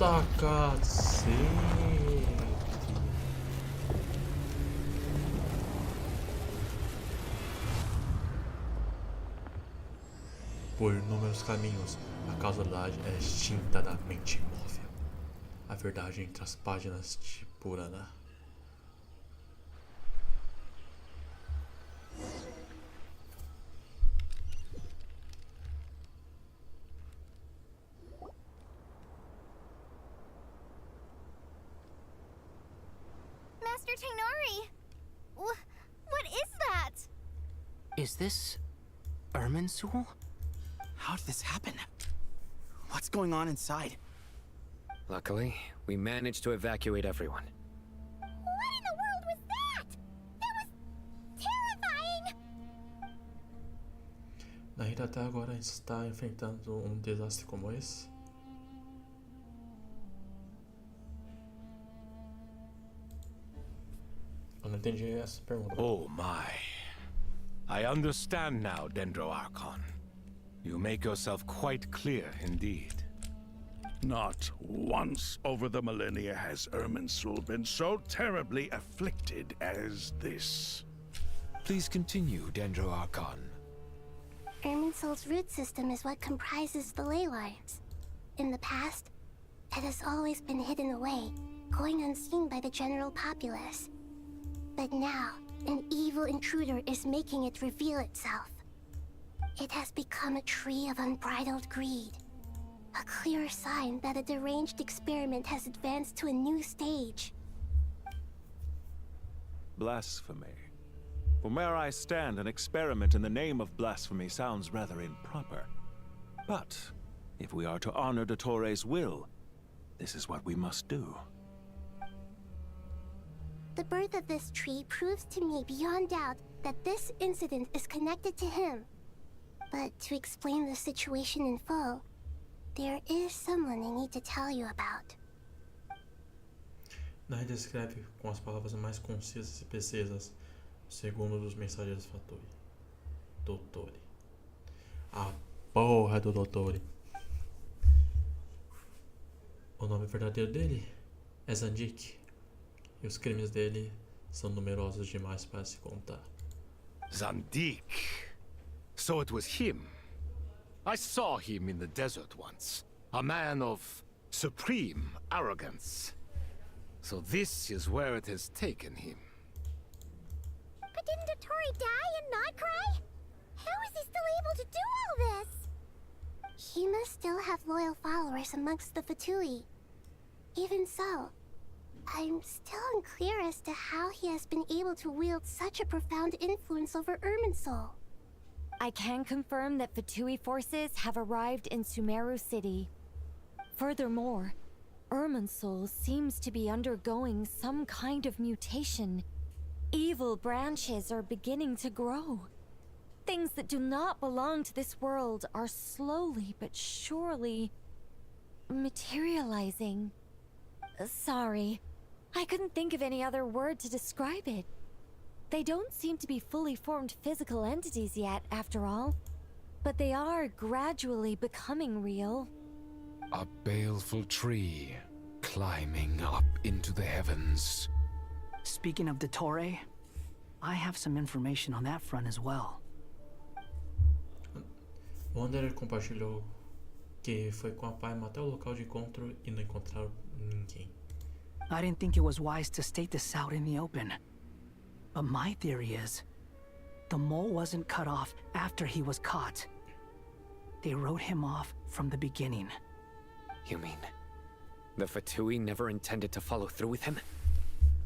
Eita cacete! Por inúmeros caminhos, a causalidade é extinta da mente imóvel. A verdade entre as páginas de Purana. Master Tainari! What is that? Is this Irminsul? How did this happen? What's going on inside? Luckily, we managed to evacuate everyone. What in the world was that? That was terrifying! Nahida até agora está enfrentando desastre como esse? Eu não entendi essa pergunta. Oh my. I understand now, Dendro Archon. You make yourself quite clear indeed. Not once over the millennia has Irminsul been so terribly afflicted as this. Please continue, Dendro Archon. Irminsul's root system is what comprises the ley lines. In the past, it has always been hidden away, going unseen by the general populace. But now, an evil intruder is making it reveal itself. It has become a tree of unbridled greed. A clear sign that a deranged experiment has advanced to a new stage. Blasphemy. From where I stand, an experiment in the name of blasphemy sounds rather improper. But, if we are to honor Dottores' will, this is what we must do. The birth of this tree proves to me beyond doubt that this incident is connected to him. But to explain the situation in full, there is someone I need to tell you about. Nahida escreve com as palavras mais concisas e precisas, segundo os mensageiros Fatui. Dottore. A porra do Dottore. O nome verdadeiro dele é Zandik. E os crimes dele são numerosos demais para se contar. Zandik. So it was him. I saw him in the desert once. A man of supreme arrogance. So this is where it has taken him. But didn't Dottore die and not cry? How is he still able to do all this? He must still have loyal followers amongst the Fatui. Even so, I'm still unclear as to how he has been able to wield such a profound influence over Irminsul. I can confirm that Fatui forces have arrived in Sumeru City. Furthermore, Irminsul seems to be undergoing some kind of mutation. Evil branches are beginning to grow. Things that do not belong to this world are slowly but surely materializing. Sorry, I couldn't think of any other word to describe it. They don't seem to be fully formed physical entities yet, after all. But they are gradually becoming real. A baleful tree, climbing up into the heavens. Speaking of Dottore, I have some information on that front as well. O Wander compartilhou que foi com a Paima até o local de encontro e não encontraram ninguém. I didn't think it was wise to state this out in the open. But my theory is, the mole wasn't cut off after he was caught. They wrote him off from the beginning. You mean, the Fatui never intended to follow through with him?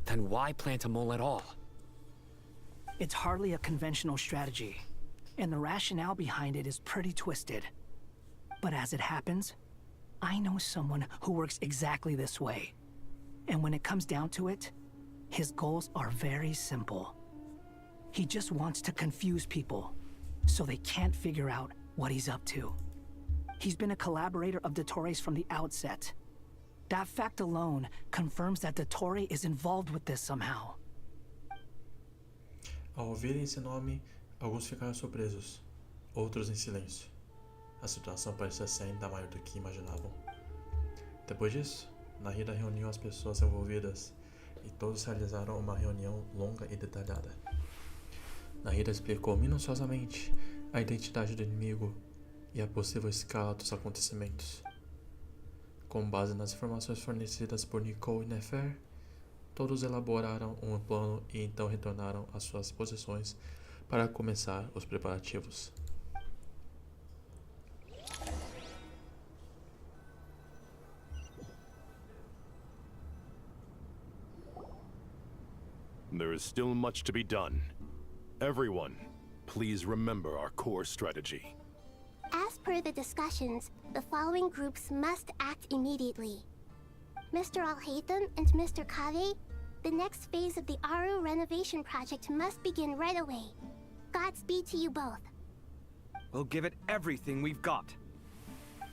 Then why plant a mole at all? It's hardly a conventional strategy, and the rationale behind it is pretty twisted. But as it happens, I know someone who works exactly this way. And when it comes down to it, his goals are very simple. He just wants to confuse people, so they can't figure out what he's up to. He's been a collaborator of Dottore's from the outset. That fact alone confirms that Dottore is involved with this somehow. Ao ouvirem esse nome, alguns ficaram surpresos, outros em silêncio. A situação parecia ser ainda maior do que imaginavam. Depois disso, Nahida reuniu as pessoas envolvidas e todos realizaram uma reunião longa e detalhada. Nahida explicou minuciosamente a identidade do inimigo e a possível escala dos acontecimentos. Com base nas informações fornecidas por Nicole e Nefer, todos elaboraram um plano e então retornaram às suas posições para começar os preparativos. There is still much to be done. Everyone, please remember our core strategy. As per the discussions, the following groups must act immediately. Mr. Al-Haytham and Mr. Kave, the next phase of the Aru renovation project must begin right away. Godspeed to you both. We'll give it everything we've got.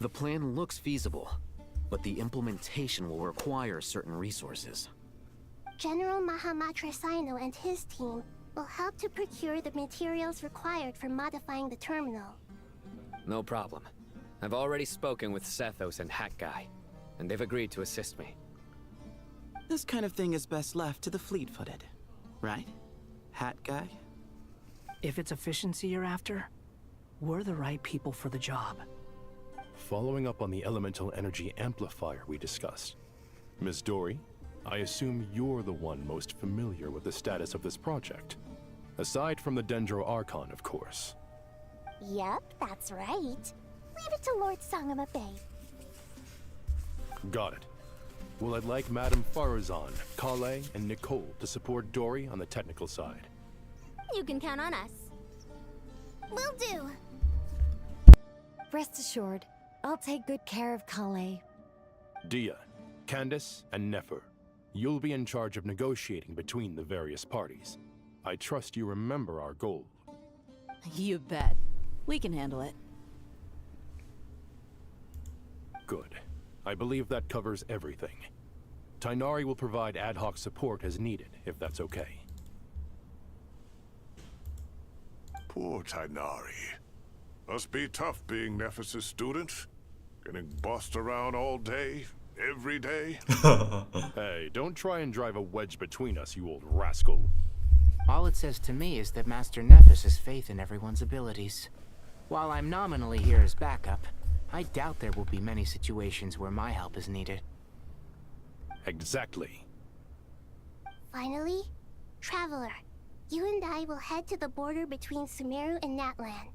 The plan looks feasible, but the implementation will require certain resources. General Mahamatra Sino and his team will help to procure the materials required for modifying the terminal. No problem. I've already spoken with Sethos and Hat Guy, and they've agreed to assist me. This kind of thing is best left to the fleet-footed, right? Hat Guy? If it's efficiency you're after, we're the right people for the job. Following up on the elemental energy amplifier we discussed, Ms. Dory, I assume you're the one most familiar with the status of this project. Aside from the Dendro Archon, of course. Yep, that's right. Leave it to Lord Sangama Bay. Got it. Well, I'd like Madame Farazan, Kale, and Nicole to support Dory on the technical side. You can count on us. Will do. Rest assured, I'll take good care of Kale. Dia, Candace, and Nefer, you'll be in charge of negotiating between the various parties. I trust you remember our goal. You bet. We can handle it. Good. I believe that covers everything. Tainari will provide ad hoc support as needed, if that's okay. Poor Tainari. Must be tough being Nephis' student. Getting bossed around all day, every day. Hey, don't try and drive a wedge between us, you old rascal. All it says to me is that Master Nephis has faith in everyone's abilities. While I'm nominally here as backup, I doubt there will be many situations where my help is needed. Exactly. Finally, Traveler, you and I will head to the border between Sumeru and Natlan.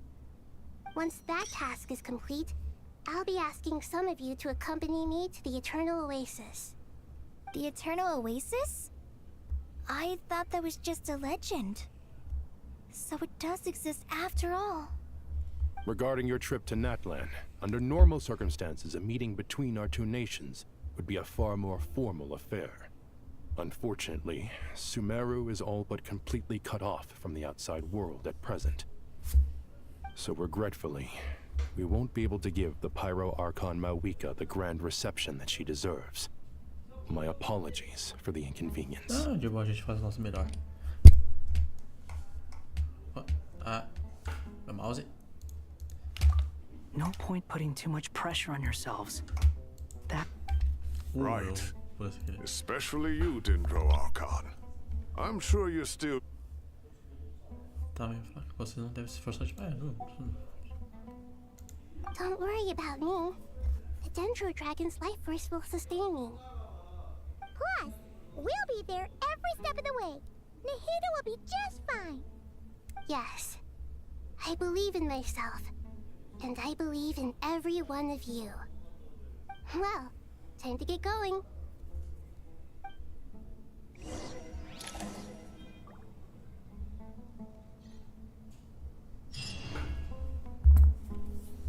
Once that task is complete, I'll be asking some of you to accompany me to the Eternal Oasis. The Eternal Oasis? I thought that was just a legend. So it does exist after all. Regarding your trip to Natlan, under normal circumstances, a meeting between our two nations would be a far more formal affair. Unfortunately, Sumeru is all but completely cut off from the outside world at present. So regretfully, we won't be able to give the Pyro Archon Mawika the grand reception that she deserves. My apologies for the inconvenience. Ah, de boa, a gente faz o nosso melhor. Meu mouse. No point putting too much pressure on yourselves. That... Right. Especially you, Dendro Archon. I'm sure you're still... Tá, eu falar que você não deve se esforçar demais, não. Don't worry about me. The Dendro Dragon's life force will sustain me. Plus, we'll be there every step of the way. Nahida will be just fine. Yes, I believe in myself. And I believe in every one of you. Well, time to get going.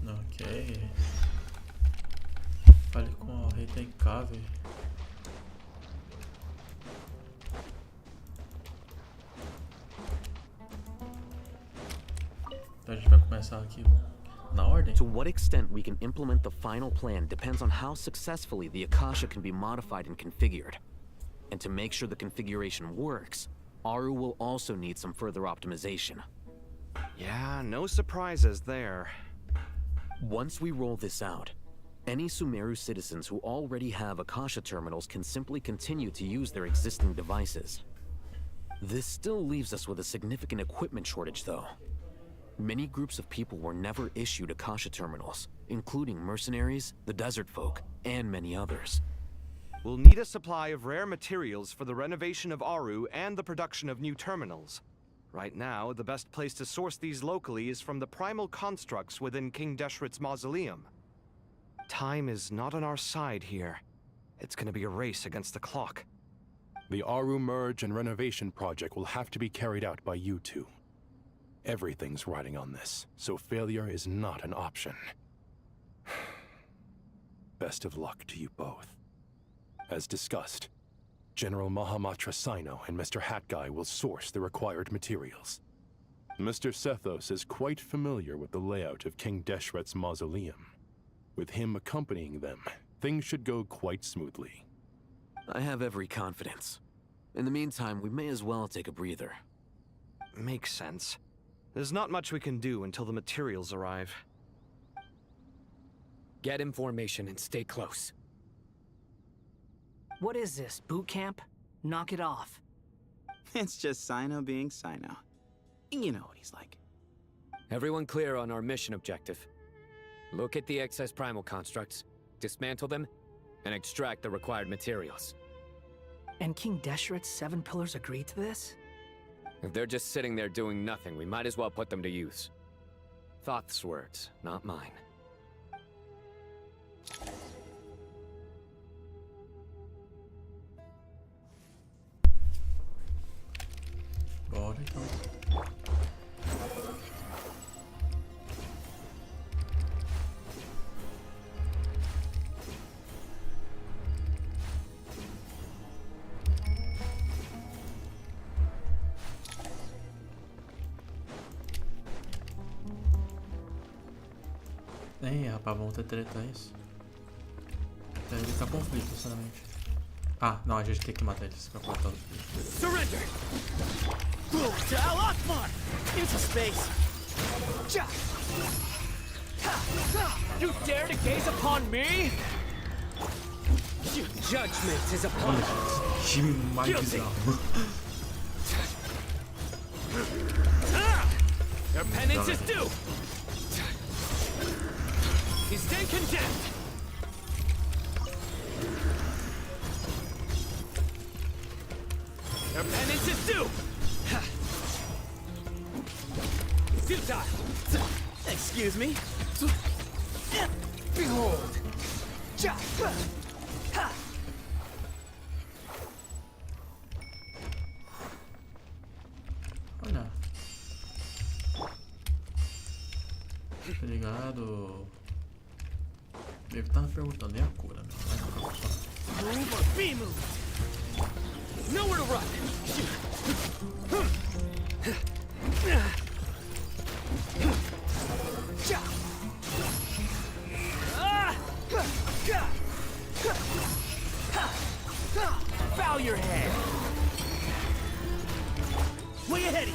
Ok. Fale com a Rita em Cave. Então a gente vai começar aqui na ordem. To what extent we can implement the final plan depends on how successfully the Akasha can be modified and configured. And to make sure the configuration works, Aru will also need some further optimization. Yeah, no surprises there. Once we roll this out, Any Sumeru citizens who already have Akasha terminals can simply continue to use their existing devices. This still leaves us with a significant equipment shortage, though. Many groups of people were never issued Akasha terminals, including mercenaries, the desert folk, and many others. We'll need a supply of rare materials for the renovation of Aru and the production of new terminals. Right now, the best place to source these locally is from the primal constructs within King Deshret's mausoleum. Time is not on our side here. It's gonna be a race against the clock. The Aru merge and renovation project will have to be carried out by you two. Everything's riding on this, so failure is not an option. Best of luck to you both. As discussed, General Mahamatra Sino and Mr. Hat Guy will source the required materials. Mr. Sethos is quite familiar with the layout of King Deshret's mausoleum. With him accompanying them, things should go quite smoothly. I have every confidence. In the meantime, we may as well take a breather. Makes sense. There's not much we can do until the materials arrive. Get in formation and stay close. What is this, boot camp? Knock it off. It's just Sino being Sino. You know what he's like. Everyone clear on our mission objective. Look at the excess primal constructs, dismantle them, and extract the required materials. And King Deshret's 7 pillars agreed to this? If they're just sitting there doing nothing, we might as well put them to use. Thoth's words, not mine. Bora então. Rapaz, vamos ter treta, é isso? Deve evitar conflito, sinceramente. Ah, não, a gente tem que matar eles pra cortar os bichos. Surrender! To Al-Akbar! Into space! You dare to gaze upon me? Your judgment is upon us. Guilty! Your penance is due! He's then condemned! Your penance is due! Futile! Excuse me? Behold! Olha. Obrigado. Meio que tava perguntando, e a cura, né? Move or be moved! Nowhere to run! Bow your head! Way ahead of you!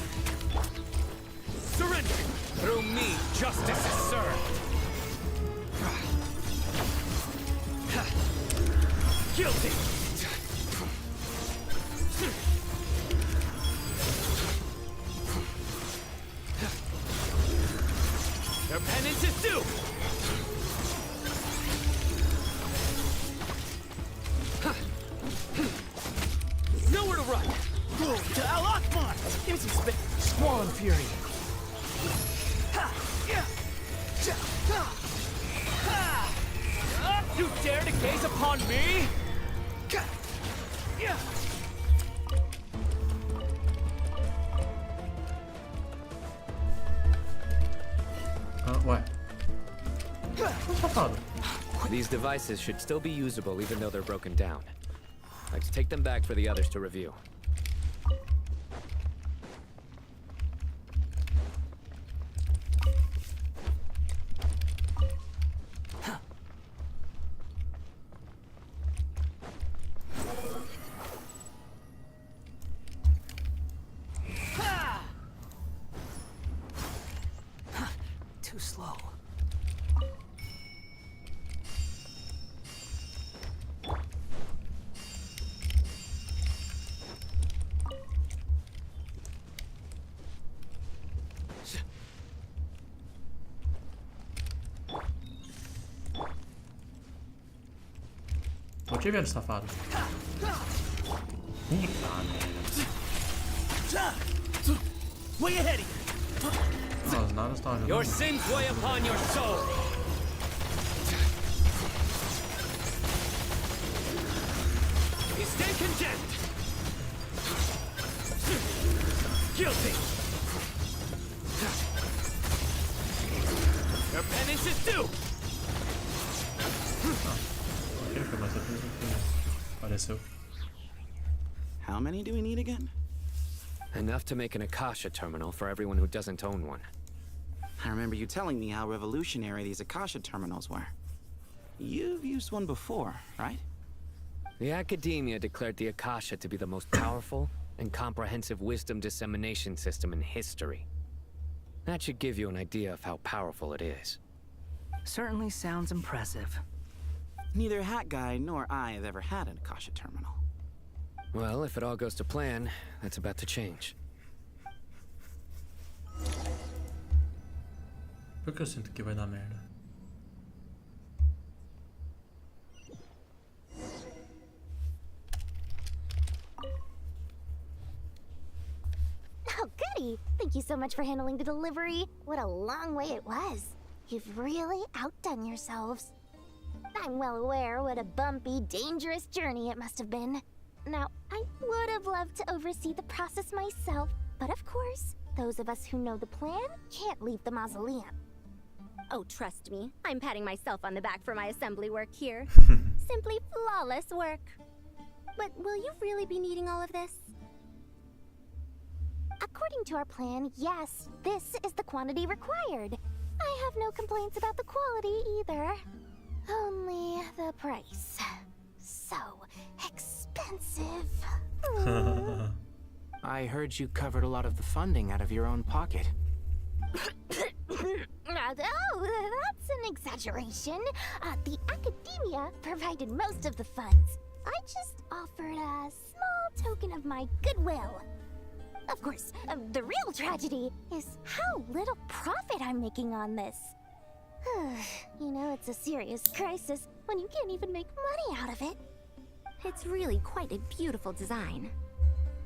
Surrender! Through me, justice is served! Guilty! Your penance is due! Nowhere to run! To Al-Akbar! Give me some space! Squall fury! You dare to gaze upon me? What? These devices should still be usable even though they're broken down. Let's take them back for the others to review. Too slow. Te vendo, safado. Puta merda. Way ahead of Ah, os nadas estão ajudando. Your sins weigh upon your soul. Stay condemned. Guilty. Your penance is due. Ok, foi mais rápido do que pareceu. How many do we need again? Enough to make an Akasha terminal for everyone who doesn't own one. I remember you telling me how revolutionary these Akasha terminals were. You've used one before, right? The academia declared the Akasha to be the most powerful and comprehensive wisdom dissemination system in history. That should give you an idea of how powerful it is. Certainly sounds impressive. Neither Hat Guy nor I have ever had an Akasha terminal. Well, if it all goes to plan, that's about to change. Por que eu sinto que vai dar merda? Oh, goody! Thank you so much for handling the delivery. What a long way it was. You've really outdone yourselves. I'm well aware what a bumpy, dangerous journey it must have been. Now, I would have loved to oversee the process myself, but of course, those of us who know the plan can't leave the mausoleum. Oh, trust me, I'm patting myself on the back for my assembly work here. Simply flawless work. But will you really be needing all of this? According to our plan, yes, this is the quantity required. I have no complaints about the quality either. Only the price. So expensive. I heard you covered a lot of the funding out of your own pocket. Oh, that's an exaggeration. The academia provided most of the funds. I just offered a small token of my goodwill. Of course, the real tragedy is how little profit I'm making on this. You know, it's a serious crisis when you can't even make money out of it. It's really quite a beautiful design.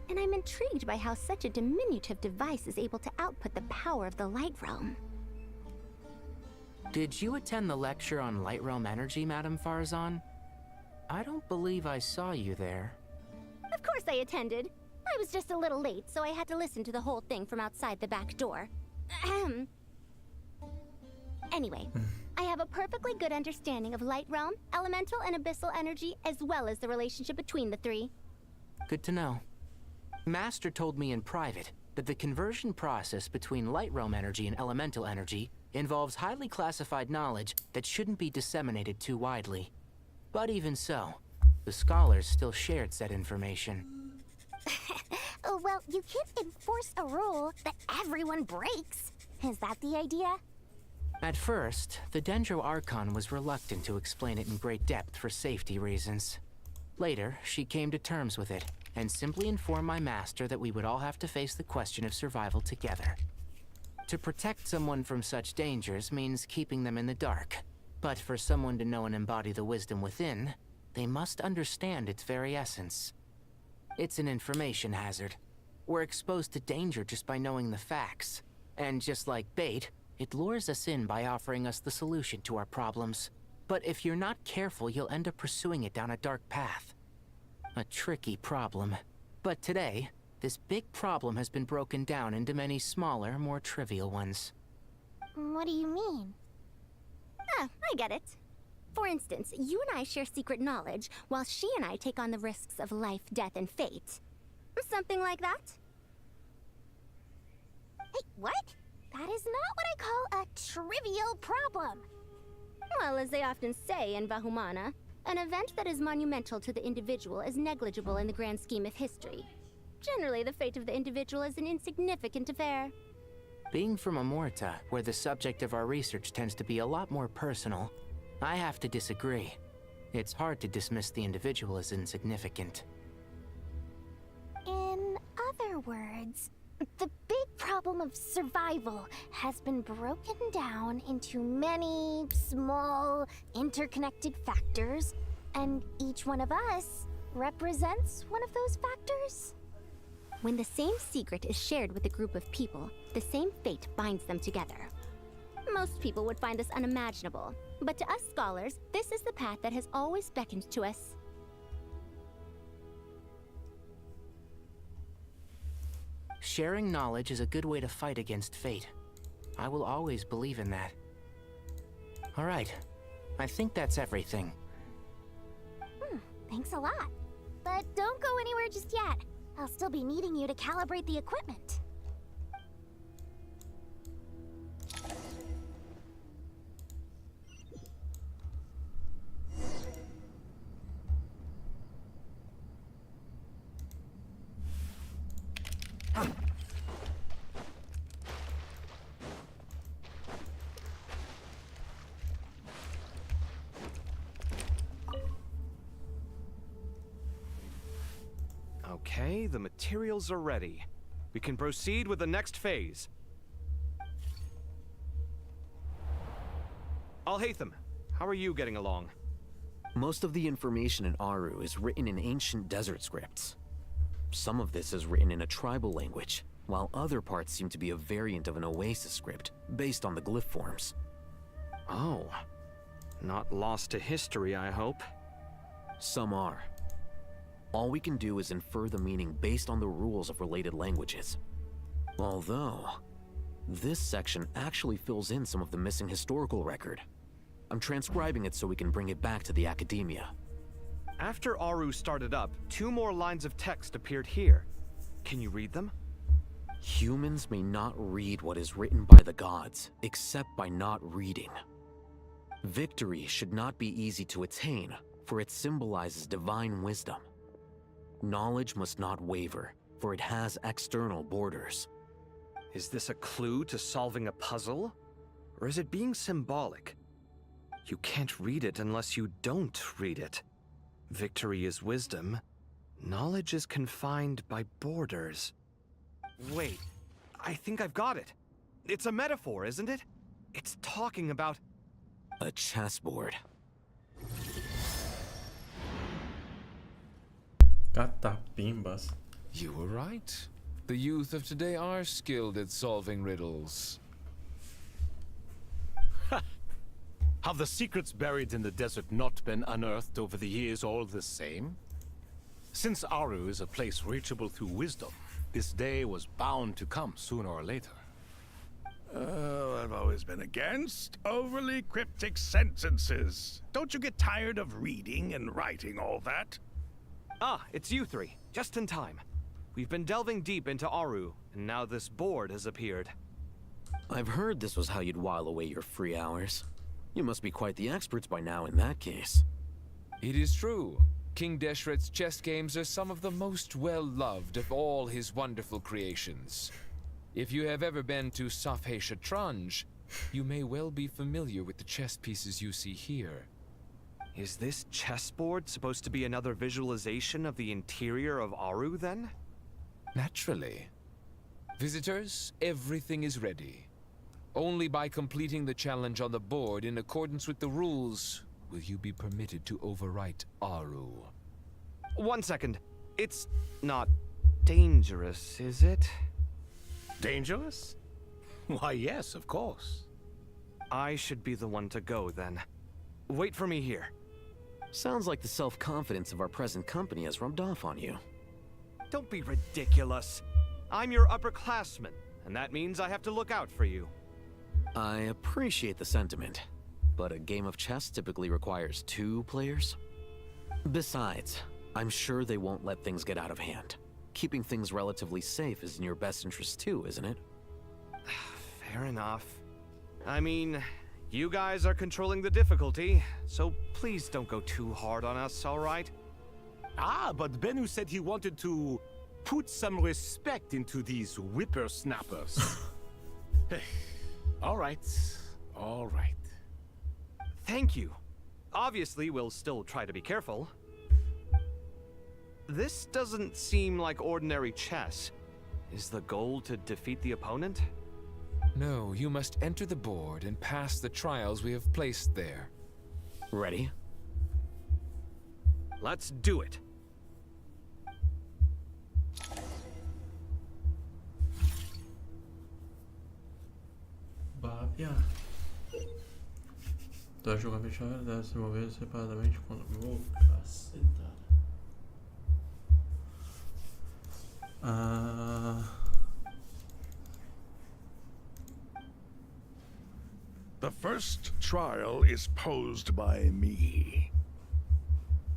And I'm intrigued by how such a diminutive device is able to output the power of the Light Realm. Did you attend the lecture on Light Realm energy, Madame Farzan? I don't believe I saw you there. Of course I attended. I was just a little late, so I had to listen to the whole thing from outside the back door. Anyway, I have a perfectly good understanding of Light Realm, elemental and abyssal energy, as well as the relationship between the three. Good to know. Master told me in private that the conversion process between Light Realm energy and elemental energy involves highly classified knowledge that shouldn't be disseminated too widely. But even so, the scholars still shared said information. Well, you can't enforce a rule that everyone breaks. Is that the idea? At first, the Dendro Archon was reluctant to explain it in great depth for safety reasons. Later, she came to terms with it, and simply informed my master that we would all have to face the question of survival together. To protect someone from such dangers means keeping them in the dark. But for someone to know and embody the wisdom within, they must understand its very essence. It's an information hazard. We're exposed to danger just by knowing the facts. And just like bait, it lures us in by offering us the solution to our problems. But if you're not careful, you'll end up pursuing it down a dark path. A tricky problem. But today, this big problem has been broken down into many smaller, more trivial ones. What do you mean? Ah, I get it. For instance, you and I share secret knowledge, while she and I take on the risks of life, death, and fate. Something like that? Hey, what? That is not what I call a trivial problem. Well, as they often say in Vahumana, an event that is monumental to the individual is negligible in the grand scheme of history. Generally, the fate of the individual is an insignificant affair. Being from Amorta, where the subject of our research tends to be a lot more personal, I have to disagree. It's hard to dismiss the individual as insignificant. In other words, the big problem of survival has been broken down into many small, interconnected factors, And each one of us represents one of those factors? When the same secret is shared with a group of people, the same fate binds them together. Most people would find this unimaginable, but to us scholars, this is the path that has always beckoned to us. Sharing knowledge is a good way to fight against fate. I will always believe in that. All right, I think that's everything. Thanks a lot. But don't go anywhere just yet. I'll still be needing you to calibrate the equipment. Okay, the materials are ready. We can proceed with the next phase. Al-Haytham, how are you getting along? Most of the information in Aru is written in ancient desert scripts. Some of this is written in a tribal language, while other parts seem to be a variant of an Oasis script, based on the glyph forms. Oh. Not lost to history, I hope. Some are. All we can do is infer the meaning based on the rules of related languages. Although, this section actually fills in some of the missing historical record. I'm transcribing it so we can bring it back to the academia. After Aru started up, 2 more lines of text appeared here. Can you read them? Humans may not read what is written by the gods, except by not reading. Victory should not be easy to attain, for it symbolizes divine wisdom. Knowledge must not waver, for it has external borders. Is this a clue to solving a puzzle? Or is it being symbolic? You can't read it unless you don't read it. Victory is wisdom. Knowledge is confined by borders. Wait, I think I've got it. It's a metaphor, isn't it? It's talking about... a chessboard. Catapimbas. You were right. The youth of today are skilled at solving riddles. Have the secrets buried in the desert not been unearthed over the years all the same? Since Aru is a place reachable through wisdom, this day was bound to come sooner or later. I've always been against overly cryptic sentences. Don't you get tired of reading and writing all that? Ah, it's you 3. Just in time. We've been delving deep into Aru, and now this board has appeared. I've heard this was how you'd while away your free hours. You must be quite the experts by now in that case. It is true. King Deshret's chess games are some of the most well-loved of all his wonderful creations. If you have ever been to Safhe Shatranj, you may well be familiar with the chess pieces you see here. Is this chessboard supposed to be another visualization of the interior of Aru, then? Naturally. Visitors, everything is ready. Only by completing the challenge on the board in accordance with the rules will you be permitted to overwrite Aru. 1 second. It's not dangerous, is it? Dangerous? Why, yes, of course. I should be the one to go, then. Wait for me here. Sounds like the self-confidence of our present company has rubbed off on you. Don't be ridiculous. I'm your upperclassman, and that means I have to look out for you. I appreciate the sentiment, but a game of chess typically requires 2 players. Besides, I'm sure they won't let things get out of hand. Keeping things relatively safe is in your best interest too, isn't it? Fair enough. I mean, you guys are controlling the difficulty, so please don't go too hard on us, all right? Ah, but Bennu said he wanted to put some respect into these whippersnappers. All right, all right. Thank you. Obviously, we'll still try to be careful. This doesn't seem like ordinary chess. Is the goal to defeat the opponent? No, you must enter the board and pass the trials we have placed there. Ready? Let's do it. Bábia. Para jogar fechado, deve se mover separadamente quando. Oh, cacetada. The first trial is posed by me.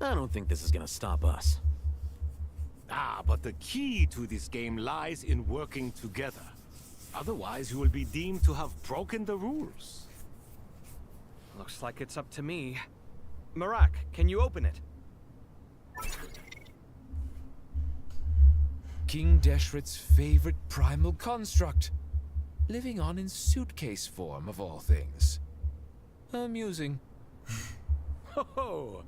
I don't think this is gonna stop us. Ah, but the key to this game lies in working together. Otherwise, you will be deemed to have broken the rules. Looks like it's up to me. Marak, can you open it? King Deshret's favorite primal construct. Living on in suitcase form, of all things. Amusing. Ho!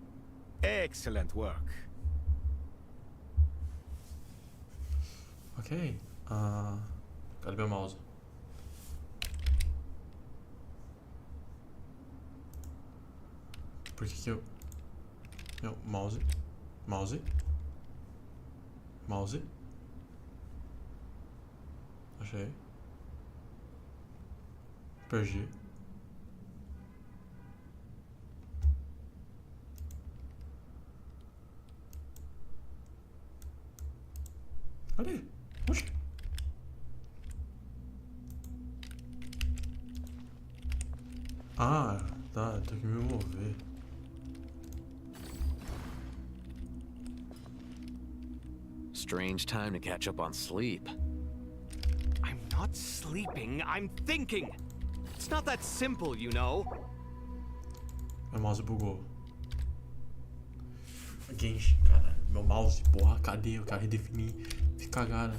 Excellent work. Ok. Cadê meu mouse? Por que eu... Meu, mouse. Mouse. Mouse. Achei. Perdi. Cadê? Oxi. Ah, tá. Tem que me mover. Strange time to catch up on sleep. I'm not sleeping, I'm thinking! It's not that simple, you know. Meu mouse bugou. Genshin, cara. Meu mouse, porra, cadê? Eu quero redefinir. Fica cagada.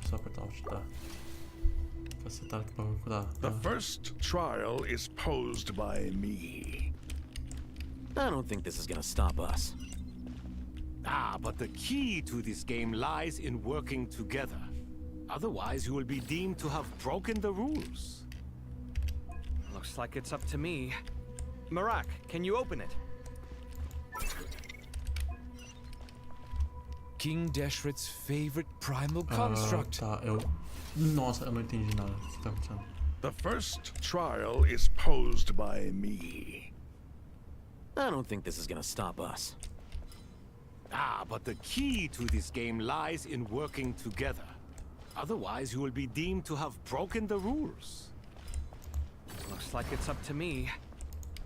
Só apertar Alt, tá. Cacetada que pra procurar. The first trial is posed by me. I don't think this is gonna stop us. Ah, but the key to this game lies in working together. Otherwise, you will be deemed to have broken the rules. Looks like it's up to me. Marak, can you open it? King Deshret's favorite primal construct. Tá, Nossa, eu não entendi nada. O que tá acontecendo? The first trial is posed by me. I don't think this is gonna stop us. Ah, but the key to this game lies in working together. Otherwise, you will be deemed to have broken the rules. Looks like it's up to me.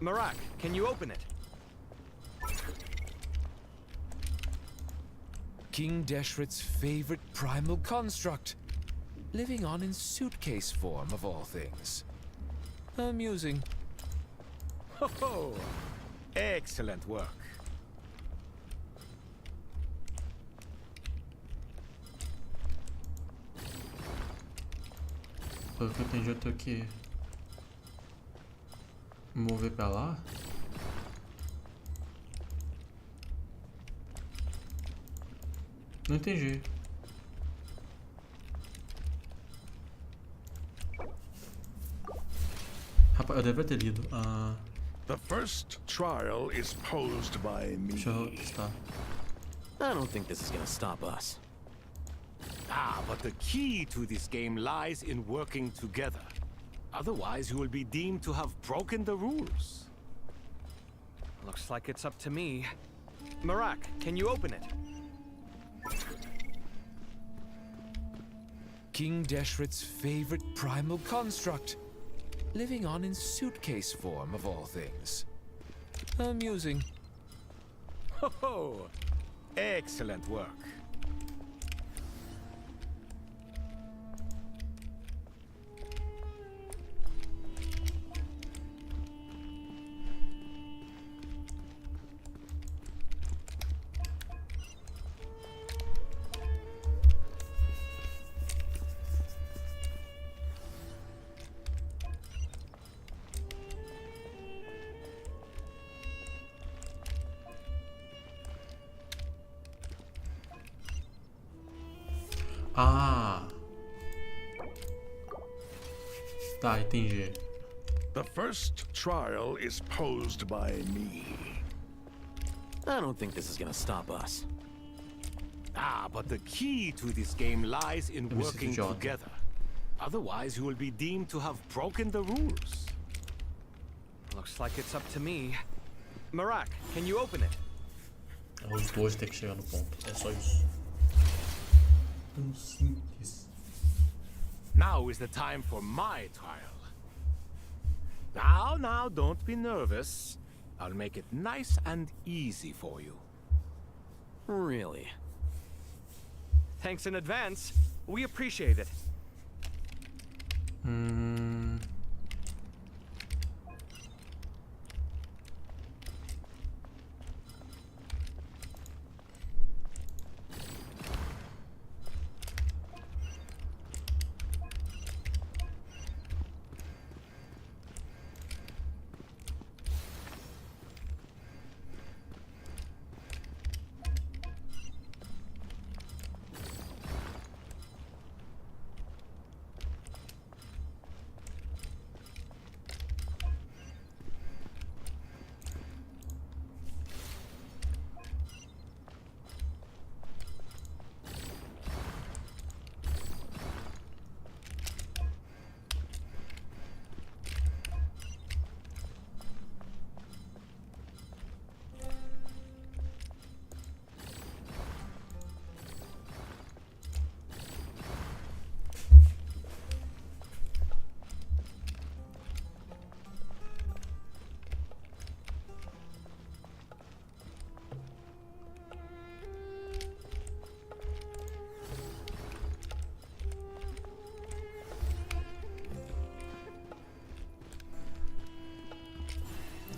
Marak, can you open it? King Deshret's favorite primal construct. Living on in suitcase form, of all things. Amusing. Ho! Excellent work. Pelo que eu entendi, eu tenho que mover pra lá. Não entendi. Rapaz, eu deveria ter lido. The first trial is posed by me. Deixa eu testar. I don't think this is gonna stop us. Ah, but the key to this game lies in working together. Otherwise, you will be deemed to have broken the rules. Looks like it's up to me. Marak, can you open it? King Deshret's favorite primal construct. Living on in suitcase form, of all things. Amusing. Ho! Excellent work. Ah. Tá, entendi. The first trial is posed by me. I don't think this is gonna stop us. Ah, but the key to this game lies in working together. Otherwise, you will be deemed to have broken the rules. Looks like it's up to me. Marak, can you open it? Os dois têm que chegar no ponto. É só isso. Tão simples. Now is the time for my trial. Now, don't be nervous. I'll make it nice and easy for you. Really? Thanks in advance. We appreciate it.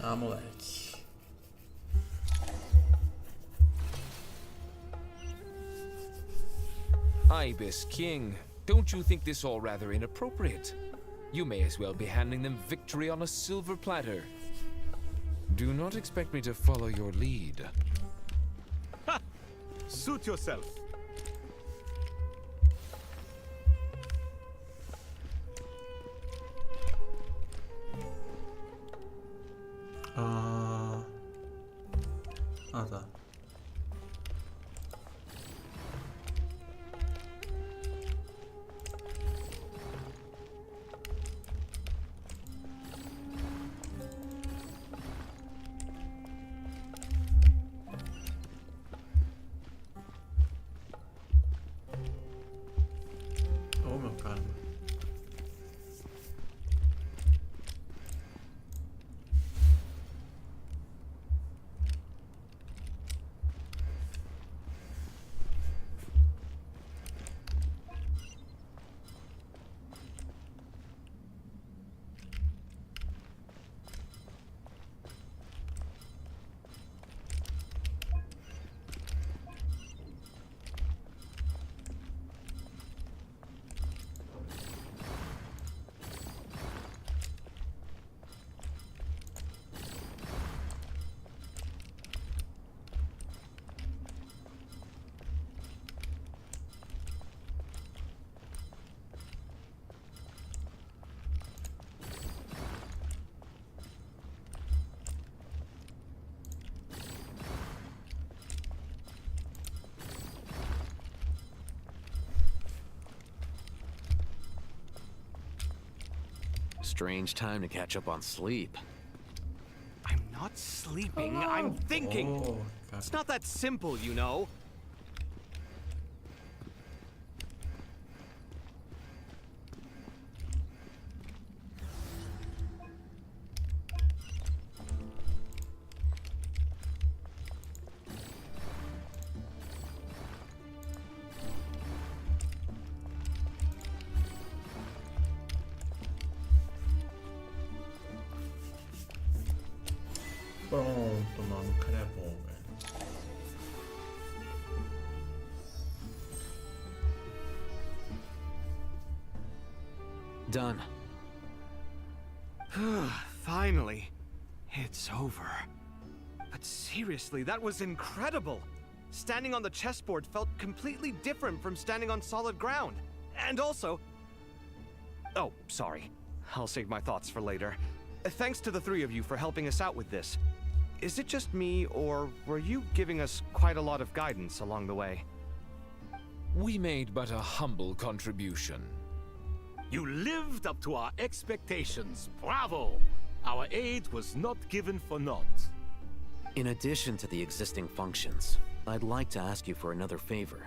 Ah, moleque. Ibis, King, don't you think this all rather inappropriate? You may as well be handing them victory on a silver platter. Do not expect me to follow your lead. Ha! Suit yourself. Tá. Oh, meu caramba. Strange time to catch up on sleep. I'm not sleeping, I'm thinking. Oh, it's not that simple, you know. Pronto, mano, o cara é bom, velho. Done. Finally. It's over. But seriously, that was incredible. Standing on the chessboard felt completely different from standing on solid ground. And also... Oh, sorry. I'll save my thoughts for later. Thanks to the three of you for helping us out with this. Is it just me, or were you giving us quite a lot of guidance along the way? We made but a humble contribution. You lived up to our expectations. Bravo! Our aid was not given for naught. In addition to the existing functions, I'd like to ask you for another favor.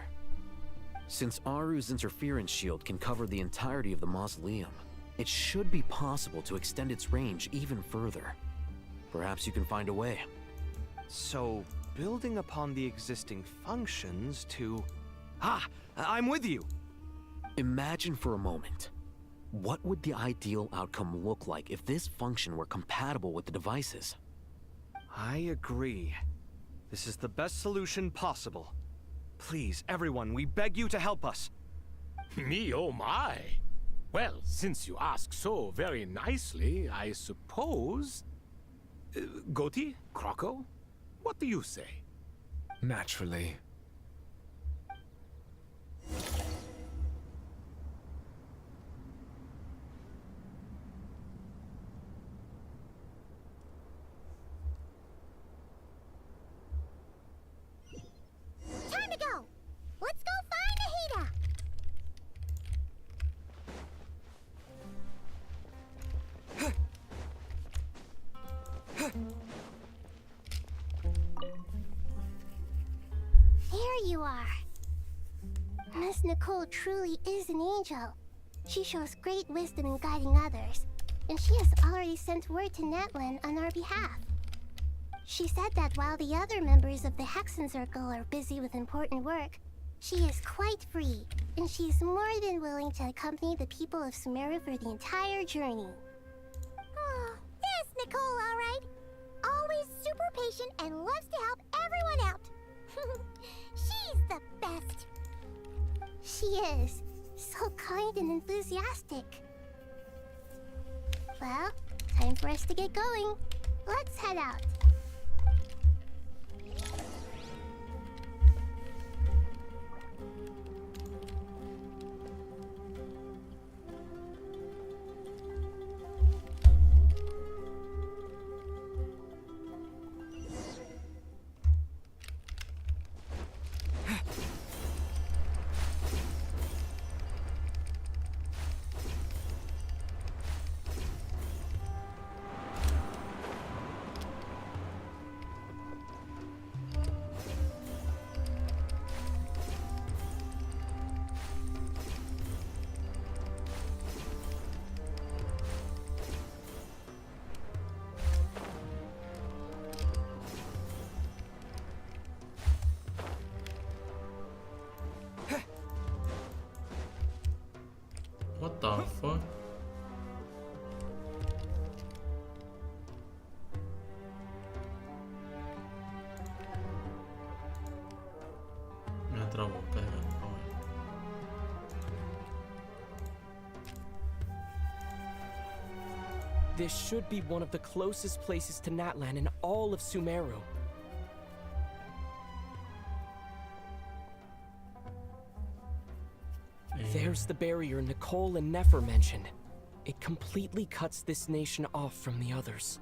Since Aru's interference shield can cover the entirety of the mausoleum, it should be possible to extend its range even further. Perhaps you can find a way. So, building upon the existing functions to... Ah! I'm with you! Imagine for a moment. What would the ideal outcome look like if this function were compatible with the devices? I agree. This is the best solution possible. Please, everyone, we beg you to help us. Me, oh my! Well, since you ask so very nicely, I suppose... Goti? Kroko? What do you say? Naturally. Time to go! Let's go find Ahita! There you are. Miss Nicole truly is an angel. She shows great wisdom in guiding others, and she has already sent word to Natlan on our behalf. She said that while the other members of the Hexen Circle are busy with important work, she is quite free, and she is more than willing to accompany the people of Sumeru for the entire journey. Oh, yes, Nicole, all right. Always super patient and loves to help everyone out. She's the best. She is. So kind and enthusiastic. Well, time for us to get going. Let's head out. What the fuck? Me travou, carregando, calma aí. This should be one of the closest places to Natlan in all of Sumeru. There's the barrier Nicole and Nefer mentioned. It completely cuts this nation off from the others.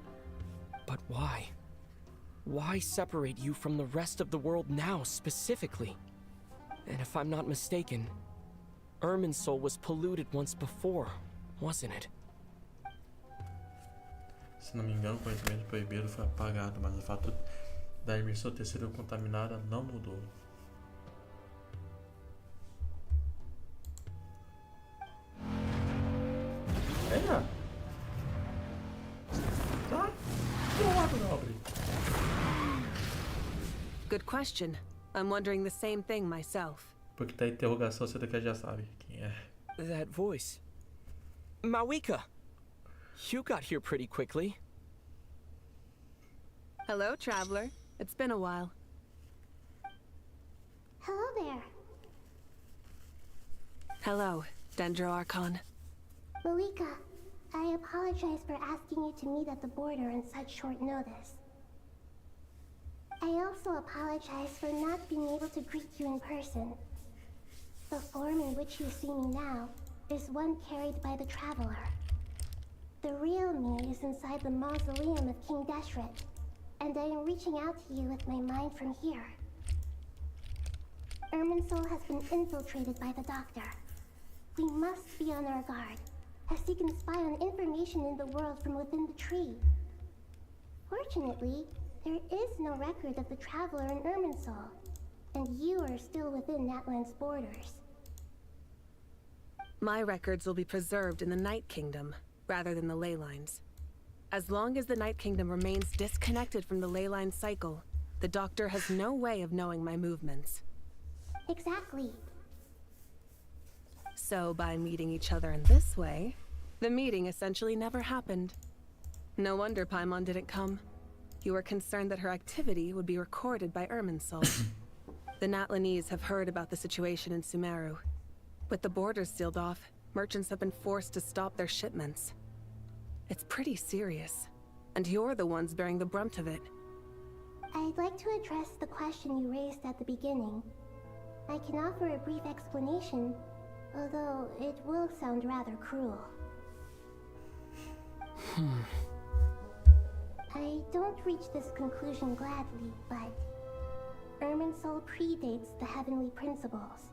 But why? Why separate you from the rest of the world now, specifically? And if I'm not mistaken, Irminsul was polluted once before, wasn't it? Se não me engano, o conhecimento proibido foi apagado, mas o fato da emissão ter sido contaminada não mudou. Good question. I'm wondering the same thing myself. Porque tá interrogação, você daqui já sabe quem é. That voice. Mawika! You got here pretty quickly. Hello, traveler. It's been a while. Hello there. Hello, Dendro Archon. Malika, I apologize for asking you to meet at the border on such short notice. I also apologize for not being able to greet you in person. The form in which you see me now is one carried by the Traveler. The real me is inside the mausoleum of King Deixe, and I am reaching out to you with my mind from here. Irminsul has been infiltrated by the Doctor. We must be on our guard, as he can spy on information in the world from within the tree. Fortunately, there is no record of the Traveler in Irminsul, and you are still within Natlan's borders. My records will be preserved in the Night Kingdom, rather than the ley lines. As long as the Night Kingdom remains disconnected from the ley line cycle, the Doctor has no way of knowing my movements. Exactly. So by meeting each other in this way, the meeting essentially never happened. No wonder Paimon didn't come. You were concerned that her activity would be recorded by Irminsul. The Natlanese have heard about the situation in Sumeru. With the borders sealed off, merchants have been forced to stop their shipments. It's pretty serious, and you're the ones bearing the brunt of it. I'd like to address the question you raised at the beginning. I can offer a brief explanation, although it will sound rather cruel. I don't reach this conclusion gladly, but Irminsul predates the Heavenly Principles.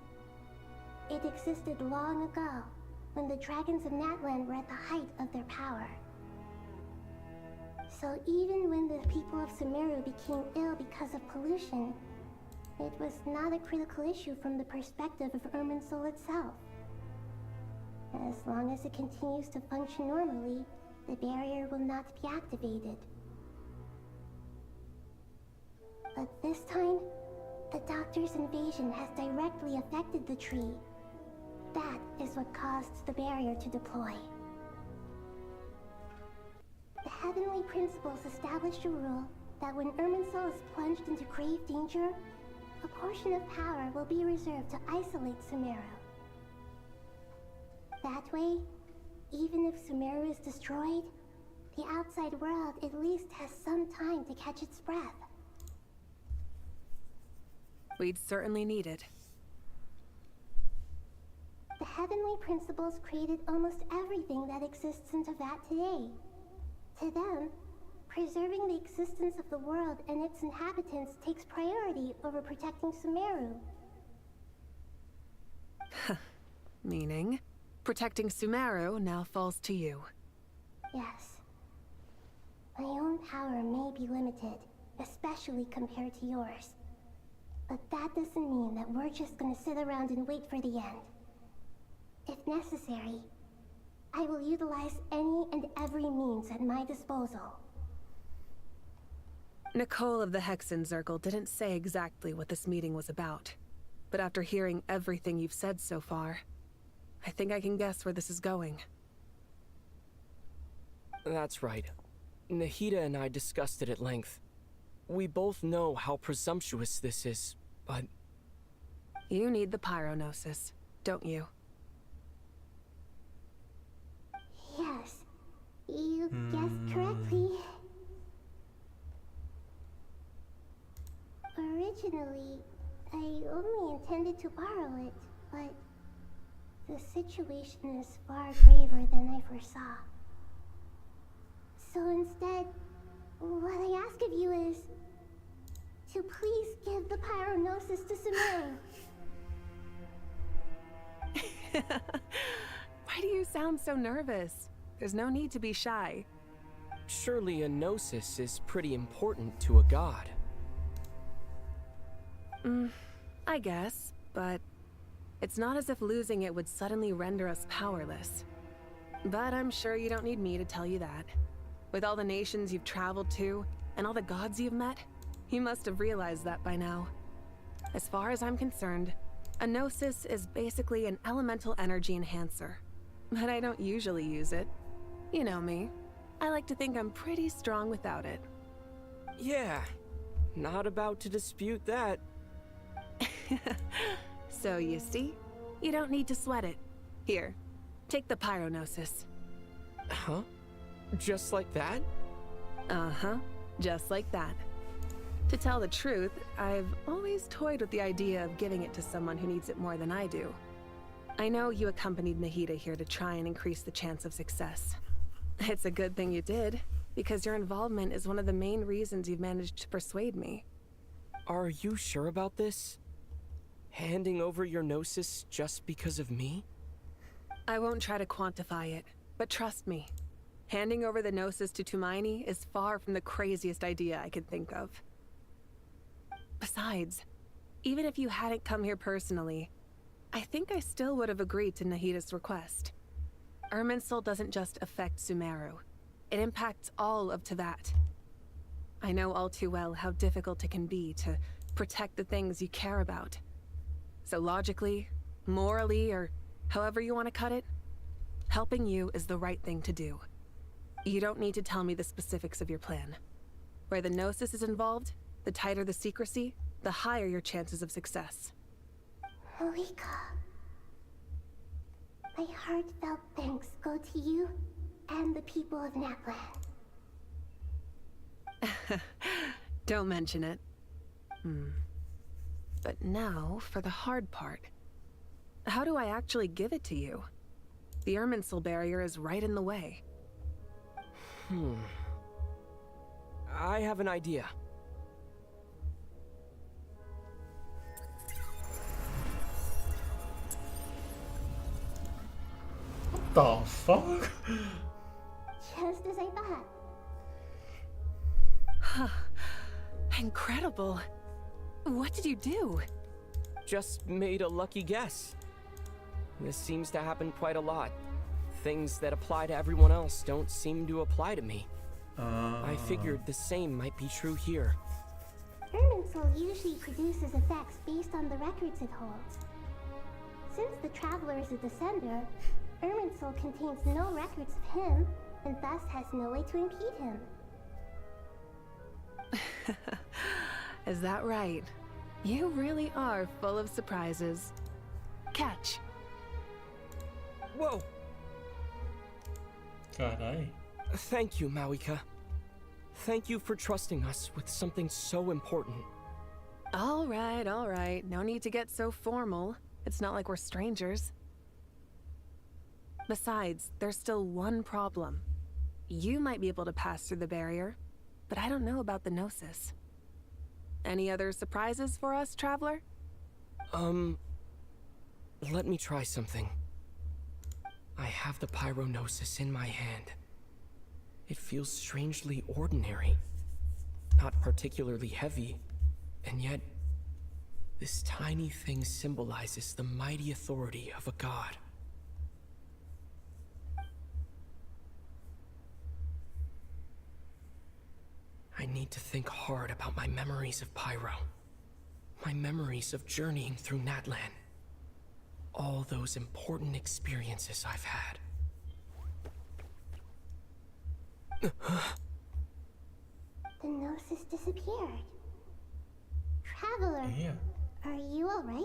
It existed long ago, when the dragons of Natlan were at the height of their power. So even when the people of Sumeru became ill because of pollution, it was not a critical issue from the perspective of Irminsul itself. As long as it continues to function normally, the barrier will not be activated. But this time, the Doctor's invasion has directly affected the tree. That is what caused the barrier to deploy. The Heavenly Principles established a rule that when Irminsul is plunged into grave danger, a portion of power will be reserved to isolate Sumeru. That way, even if Sumeru is destroyed, the outside world at least has some time to catch its breath. We'd certainly need it. The Heavenly Principles created almost everything that exists in Teyvat today. To them, preserving the existence of the world and its inhabitants takes priority over protecting Sumeru. Meaning, protecting Sumeru now falls to you. Yes. My own power may be limited, especially compared to yours. But that doesn't mean that we're just gonna sit around and wait for the end. If necessary, I will utilize any and every means at my disposal. Nicole of the Hexen Circle didn't say exactly what this meeting was about. But after hearing everything you've said so far, I think I can guess where this is going. That's right. Nahida and I discussed it at length. We both know how presumptuous this is, but... You need the pyronosis, don't you? Yes, you guessed correctly. Originally, I only intended to borrow it, but the situation is far graver than I foresaw. So instead, what I ask of you is to please give the pyronosis to Sumeru. Why do you sound so nervous? There's no need to be shy. Surely a gnosis is pretty important to a god. I guess, but it's not as if losing it would suddenly render us powerless. But I'm sure you don't need me to tell you that. With all the nations you've traveled to, and all the gods you've met, you must have realized that by now. As far as I'm concerned, a gnosis is basically an elemental energy enhancer. But I don't usually use it. You know me. I like to think I'm pretty strong without it. Yeah, not about to dispute that. So you see, you don't need to sweat it. Here, take the pyronosis. Huh? Just like that? Uh-huh, just like that. To tell the truth, I've always toyed with the idea of giving it to someone who needs it more than I do. I know you accompanied Nahida here to try and increase the chance of success. It's a good thing you did, because your involvement is one of the main reasons you've managed to persuade me. Are you sure about this? Handing over your Gnosis just because of me? I won't try to quantify it, but trust me. Handing over the Gnosis to Tumaini is far from the craziest idea I could think of. Besides, even if you hadn't come here personally, I think I still would have agreed to Nahida's request. Irminsul doesn't just affect Sumeru. It impacts all of Teyvat. I know all too well how difficult it can be to protect the things you care about. So logically, morally, or however you want to cut it, helping you is the right thing to do. You don't need to tell me the specifics of your plan. Where the Gnosis is involved, the tighter the secrecy, the higher your chances of success. Malika. My heartfelt thanks go to you and the people of Natland. Don't mention it. But now, for the hard part. How do I actually give it to you? The Irminsul barrier is right in the way. I have an idea. The fuck? Just as I thought. Incredible. What did you do? Just made a lucky guess. This seems to happen quite a lot. Things that apply to everyone else don't seem to apply to me. I figured the same might be true here. Irminsul usually produces effects based on the records it holds. Since the Traveler is a descender, Irminsul contains no records of him, and thus has no way to impede him. Is that right? You really are full of surprises. Catch. Whoa! Carai. Thank you, Mawika. Thank you for trusting us with something so important. All right. No need to get so formal. It's not like we're strangers. Besides, there's still one problem. You might be able to pass through the barrier, but I don't know about the Gnosis. Any other surprises for us, Traveler? Let me try something. I have the Pyrognosis in my hand. It feels strangely ordinary. Not particularly heavy, and yet this tiny thing symbolizes the mighty authority of a god. I need to think hard about my memories of Pyro. My memories of journeying through Natland. All those important experiences I've had. The Gnosis disappeared. Traveler, Yeah. Are you alright?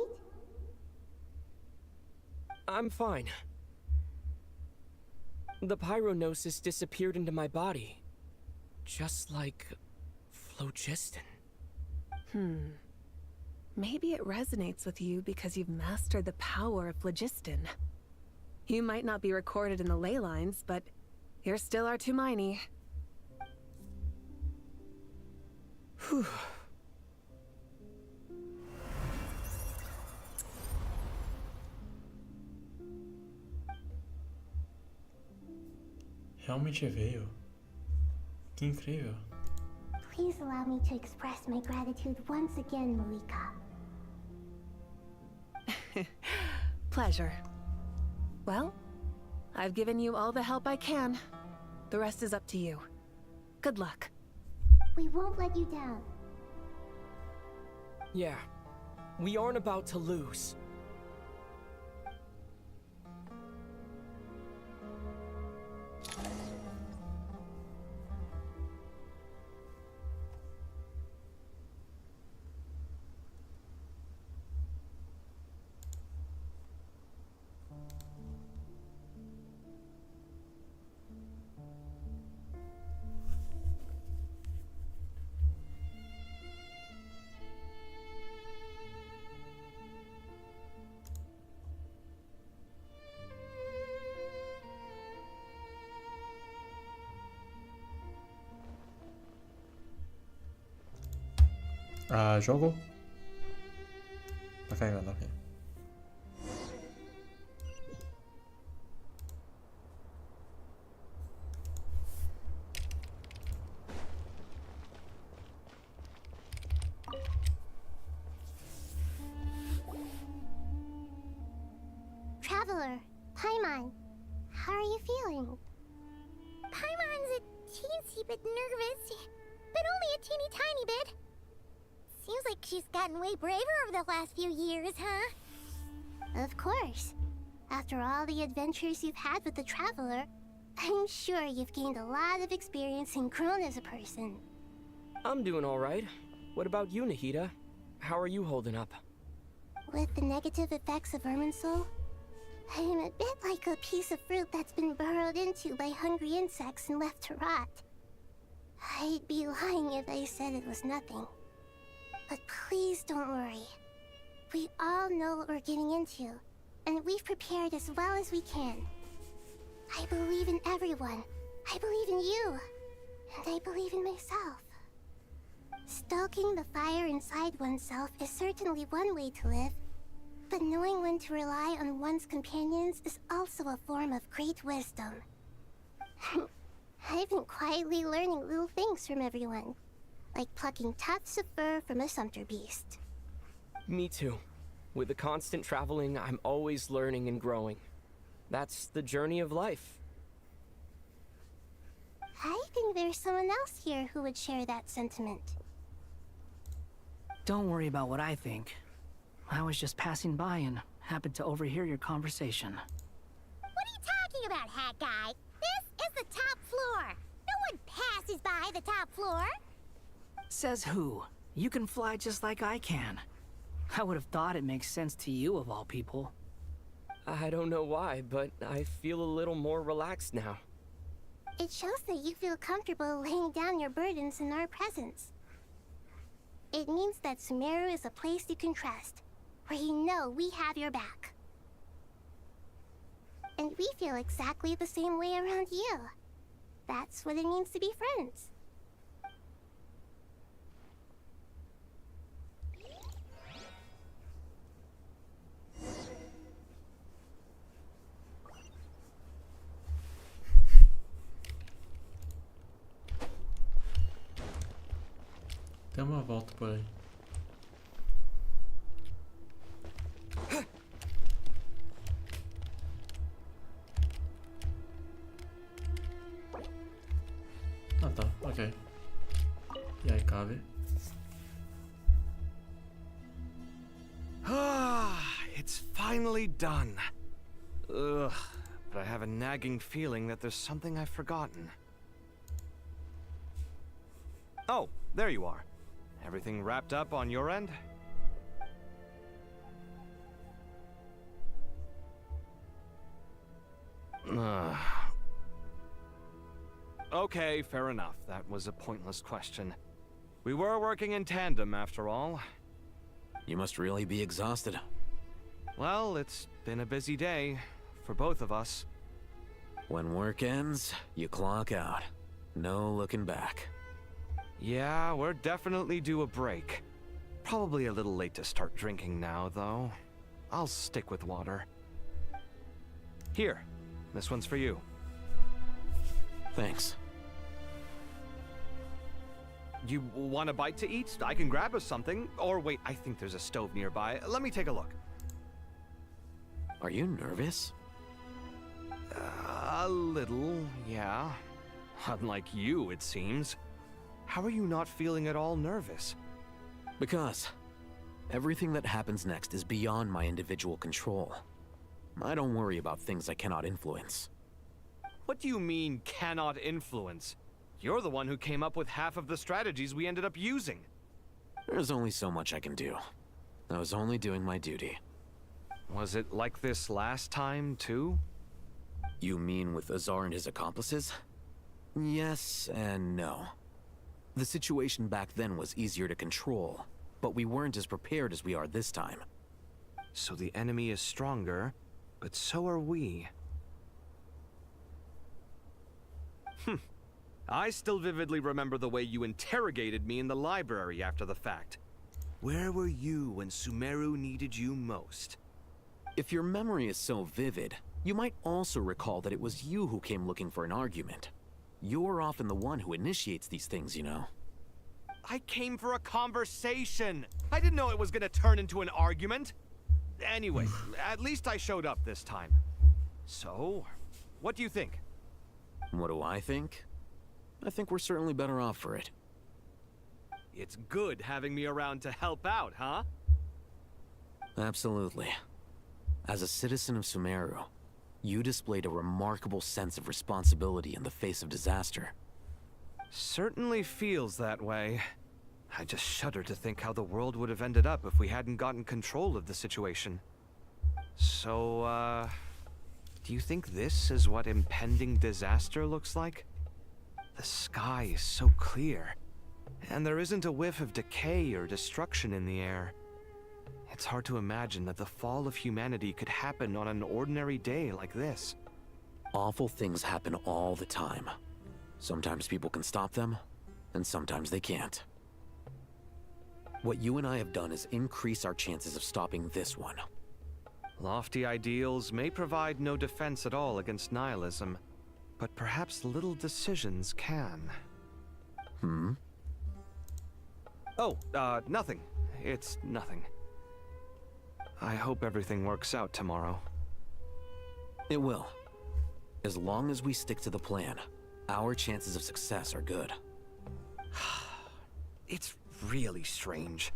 I'm fine. The Pyrognosis disappeared into my body. Just like phlogiston. Maybe it resonates with you because you've mastered the power of phlogiston. You might not be recorded in the ley lines, but you're still our Tumaini. Whew. Realmente veio. Que incrível. Please allow me to express my gratitude once again, Malika. Pleasure. Well, I've given you all the help I can. The rest is up to you. Good luck. We won't let you down. Yeah, we aren't about to lose. Jogo? Tá carregando aqui. Traveler, Paimon, how are you feeling? Paimon's a teensy bit nervous, but only a teeny tiny bit. Seems like she's gotten way braver over the last few years, huh? Of course. After all the adventures you've had with the Traveler, I'm sure you've gained a lot of experience and grown as a person. I'm doing alright. What about you, Nahida? How are you holding up? With the negative effects of Irminsul, I'm a bit like a piece of fruit that's been burrowed into by hungry insects and left to rot. I'd be lying if I said it was nothing. But please don't worry. We all know what we're getting into, and we've prepared as well as we can. I believe in everyone. I believe in you. And I believe in myself. Stoking the fire inside oneself is certainly one way to live, but knowing when to rely on one's companions is also a form of great wisdom. I've been quietly learning little things from everyone, like plucking tufts of fur from a sumpter beast. Me too. With the constant traveling, I'm always learning and growing. That's the journey of life. I think there's someone else here who would share that sentiment. Don't worry about what I think. I was just passing by and happened to overhear your conversation. What are you talking about, Hat Guy? This is the top floor. No one passes by the top floor. Says who? You can fly just like I can. I would have thought it makes sense to you of all people. I don't know why, but I feel a little more relaxed now. It shows that you feel comfortable laying down your burdens in our presence. It means that Sumeru is a place you can trust, where you know we have your back. And we feel exactly the same way around you. That's what it means to be friends. Dê uma volta por aí. Ah tá, ok. E aí cabe. Ah, it's finally done. Ugh, but I have a nagging feeling that there's something I've forgotten. Oh, there you are. Everything wrapped up on your end? Okay, fair enough. That was a pointless question. We were working in tandem, after all. You must really be exhausted. Well, it's been a busy day for both of us. When work ends, you clock out. No looking back. Yeah, we're definitely due a break. Probably a little late to start drinking now, though. I'll stick with water. Here, this one's for you. Thanks. You want a bite to eat? I can grab us something. Or wait, I think there's a stove nearby. Let me take a look. Are you nervous? A little, yeah. Unlike you, it seems. How are you not feeling at all nervous? Because everything that happens next is beyond my individual control. I don't worry about things I cannot influence. What do you mean, cannot influence? You're the one who came up with half of the strategies we ended up using. There's only so much I can do. I was only doing my duty. Was it like this last time, too? You mean with Azar and his accomplices? Yes and no. The situation back then was easier to control, but we weren't as prepared as we are this time. So the enemy is stronger, but so are we. I still vividly remember the way you interrogated me in the library after the fact. Where were you when Sumeru needed you most? If your memory is so vivid, you might also recall that it was you who came looking for an argument. You're often the one who initiates these things, you know. I came for a conversation. I didn't know it was gonna turn into an argument. Anyway, at least I showed up this time. So, what do you think? What do I think? I think we're certainly better off for it. It's good having me around to help out, huh? Absolutely. As a citizen of Sumeru, you displayed a remarkable sense of responsibility in the face of disaster. Certainly feels that way. I just shudder to think how the world would have ended up if we hadn't gotten control of the situation. So, do you think this is what impending disaster looks like? The sky is so clear, and there isn't a whiff of decay or destruction in the air. It's hard to imagine that the fall of humanity could happen on an ordinary day like this. Awful things happen all the time. Sometimes people can stop them, and sometimes they can't. What you and I have done is increase our chances of stopping this one. Lofty ideals may provide no defense at all against nihilism, but perhaps little decisions can. Oh, nothing. It's nothing. I hope everything works out tomorrow. It will. As long as we stick to the plan, our chances of success are good. It's really strange.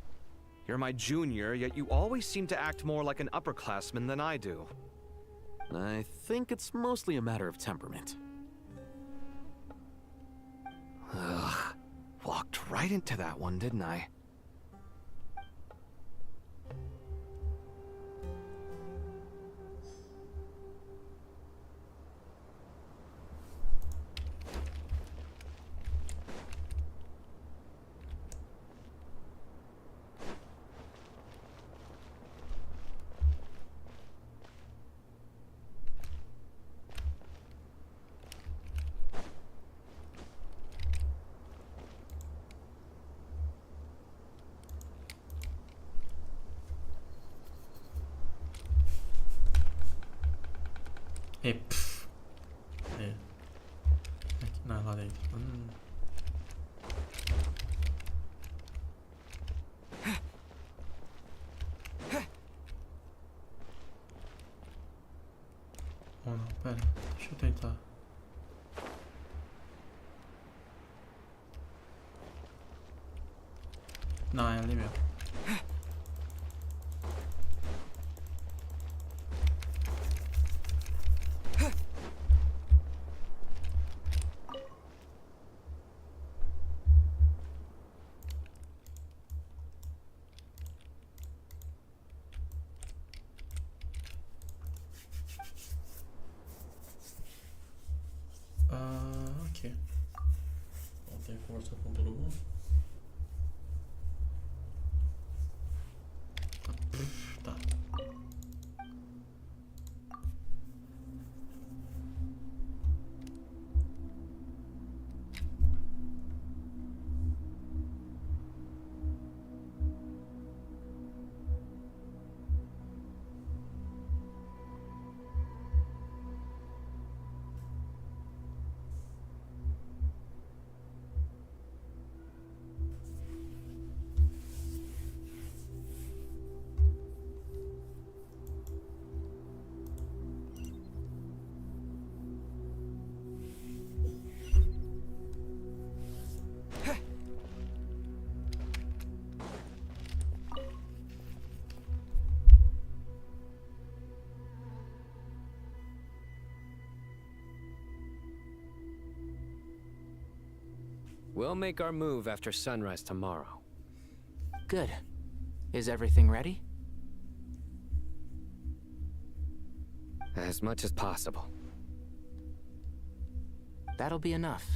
You're my junior, yet you always seem to act more like an upperclassman than I do. I think it's mostly a matter of temperament. Ugh. Walked right into that one, didn't I? Oh não, pera, deixa eu tentar. Não, é ali mesmo. Ok. Vamos ter que conversar com todo mundo. Tá. We'll make our move after sunrise tomorrow. Good. Is everything ready? As much as possible. That'll be enough.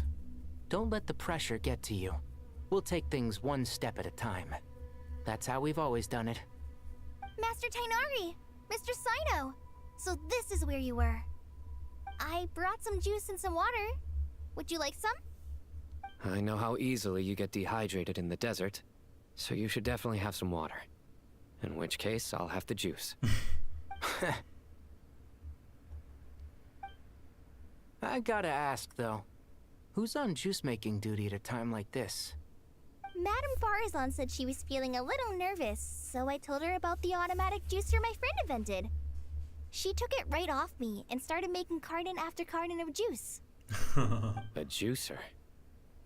Don't let the pressure get to you. We'll take things one step at a time. That's how we've always done it. Master Tainari! Mr. Sino! So this is where you were. I brought some juice and some water. Would you like some? I know how easily you get dehydrated in the desert. So you should definitely have some water. In which case, I'll have the juice. I gotta ask, though. Who's on juice-making duty at a time like this? Madame Farazan said she was feeling a little nervous, so I told her about the automatic juicer my friend invented. She took it right off me and started making carton after carton of juice. A juicer?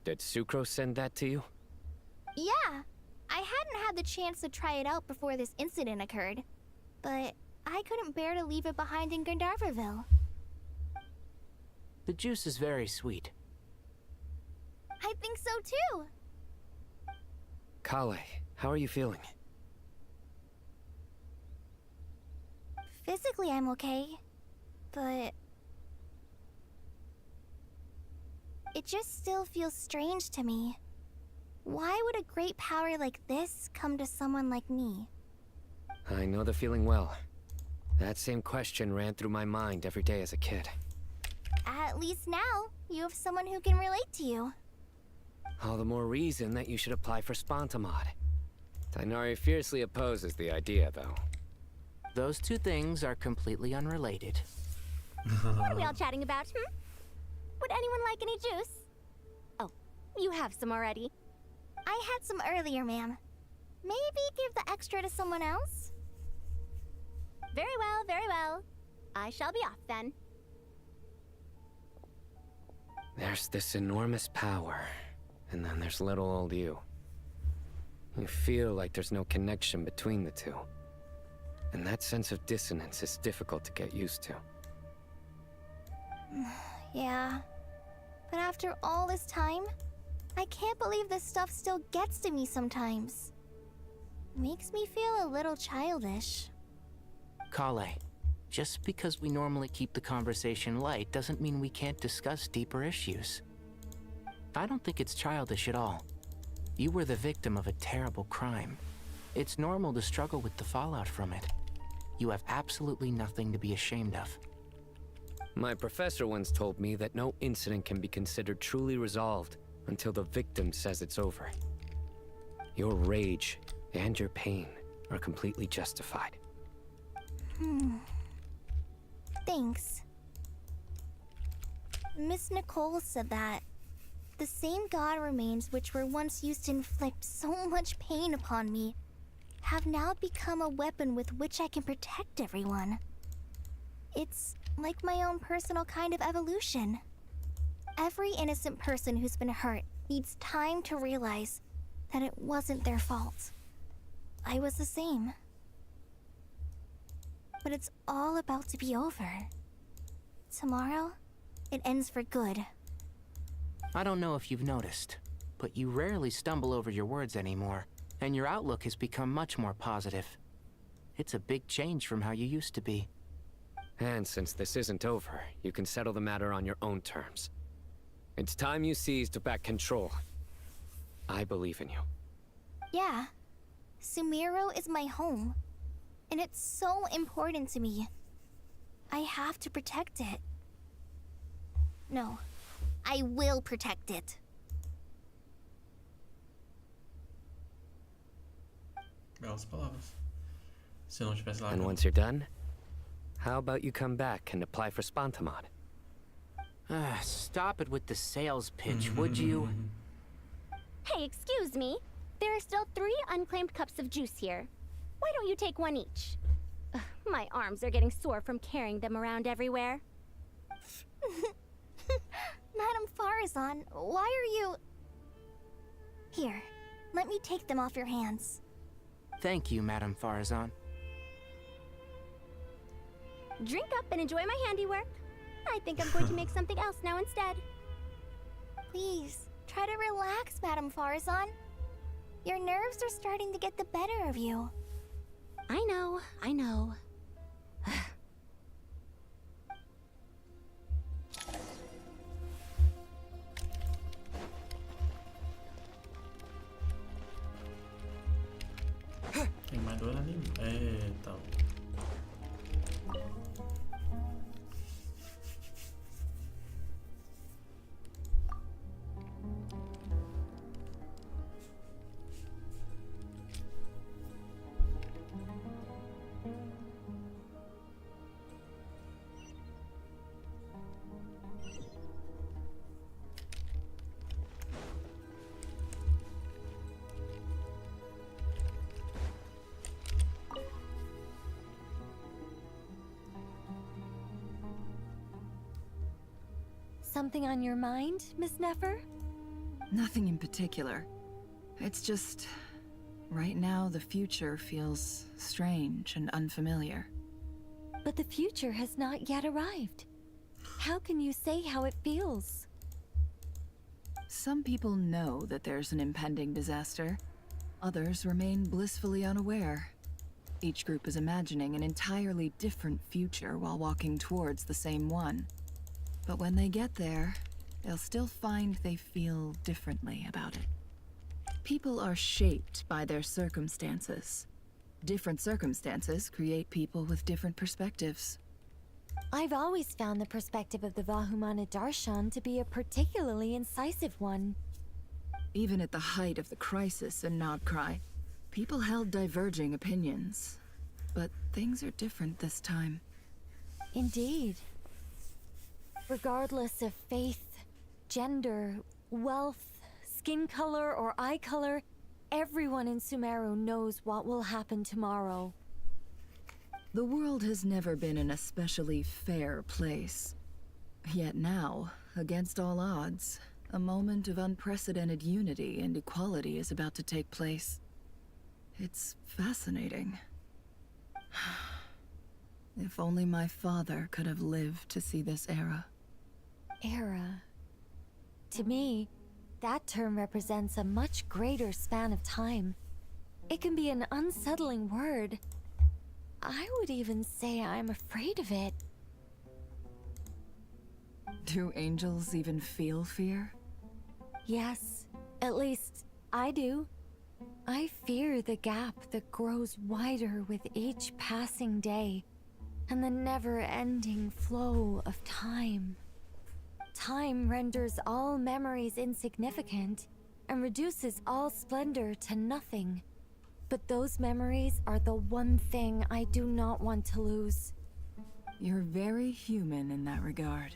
Did Sucrose send that to you? Yeah. I hadn't had the chance to try it out before this incident occurred, but I couldn't bear to leave it behind in Gandharvaville. The juice is very sweet. I think so too. Kale, how are you feeling? Physically, I'm okay, but it just still feels strange to me. Why would a great power like this come to someone like me? I know the feeling well. That same question ran through my mind every day as a kid. At least now, you have someone who can relate to you. All the more reason that you should apply for Spontamod. Tighnari fiercely opposes the idea, though. Those two things are completely unrelated. What are we all chatting about, Would anyone like any juice? Oh, you have some already. I had some earlier, ma'am. Maybe give the extra to someone else? Very well, very well. I shall be off then. There's this enormous power, and then there's little old you. You feel like there's no connection between the two. And that sense of dissonance is difficult to get used to. Yeah. But after all this time, I can't believe this stuff still gets to me sometimes. Makes me feel a little childish. Kale, just because we normally keep the conversation light doesn't mean we can't discuss deeper issues. I don't think it's childish at all. You were the victim of a terrible crime. It's normal to struggle with the fallout from it. You have absolutely nothing to be ashamed of. My professor once told me that no incident can be considered truly resolved until the victim says it's over. Your rage and your pain are completely justified. Thanks. Miss Nicole said that the same god remains which were once used to inflict so much pain upon me have now become a weapon with which I can protect everyone. It's like my own personal kind of evolution. Every innocent person who's been hurt needs time to realize that it wasn't their fault. I was the same. But it's all about to be over. Tomorrow, it ends for good. I don't know if you've noticed, but you rarely stumble over your words anymore, and your outlook has become much more positive. It's a big change from how you used to be. And since this isn't over, you can settle the matter on your own terms. It's time you seized back control. I believe in you. Yeah. Sumeru is my home. And it's so important to me. I have to protect it. No. I will protect it. Belas palavras. Se eu não tivesse lá. And once you're done, how about you come back and apply for Spontamod? Stop it with the sales pitch, would you? Hey, excuse me. There are still 3 unclaimed cups of juice here. Why don't you take one each? Ugh, my arms are getting sore from carrying them around everywhere. Madame Farazan, why are you... Here, let me take them off your hands. Thank you, Madame Farazan. Drink up and enjoy my handiwork. I think I'm going to make something else now instead. Please, try to relax, Madame Farazan. Your nerves are starting to get the better of you. I know, I know. Queimador anime. Eita. something on your mind, Miss Nefer? Nothing in particular. It's just... right now, the future feels strange and unfamiliar. But the future has not yet arrived. How can you say how it feels? Some people know that there's an impending disaster. Others remain blissfully unaware. Each group is imagining an entirely different future while walking towards the same one. But when they get there, they'll still find they feel differently about it. People are shaped by their circumstances. Different circumstances create people with different perspectives. I've always found the perspective of the Vahumana Darshan to be a particularly incisive one. Even at the height of the crisis in Nodcry, people held diverging opinions. But things are different this time. Indeed. Regardless of faith, gender, wealth, skin color, or eye color, everyone in Sumeru knows what will happen tomorrow. The world has never been an especially fair place. Yet now, against all odds, a moment of unprecedented unity and equality is about to take place. It's fascinating. If only my father could have lived to see this era. Era. To me, that term represents a much greater span of time. It can be an unsettling word. I would even say I'm afraid of it. Do angels even feel fear? Yes, at least I do. I fear the gap that grows wider with each passing day, and the never-ending flow of time. Time renders all memories insignificant, and reduces all splendor to nothing. But those memories are the one thing I do not want to lose. You're very human in that regard.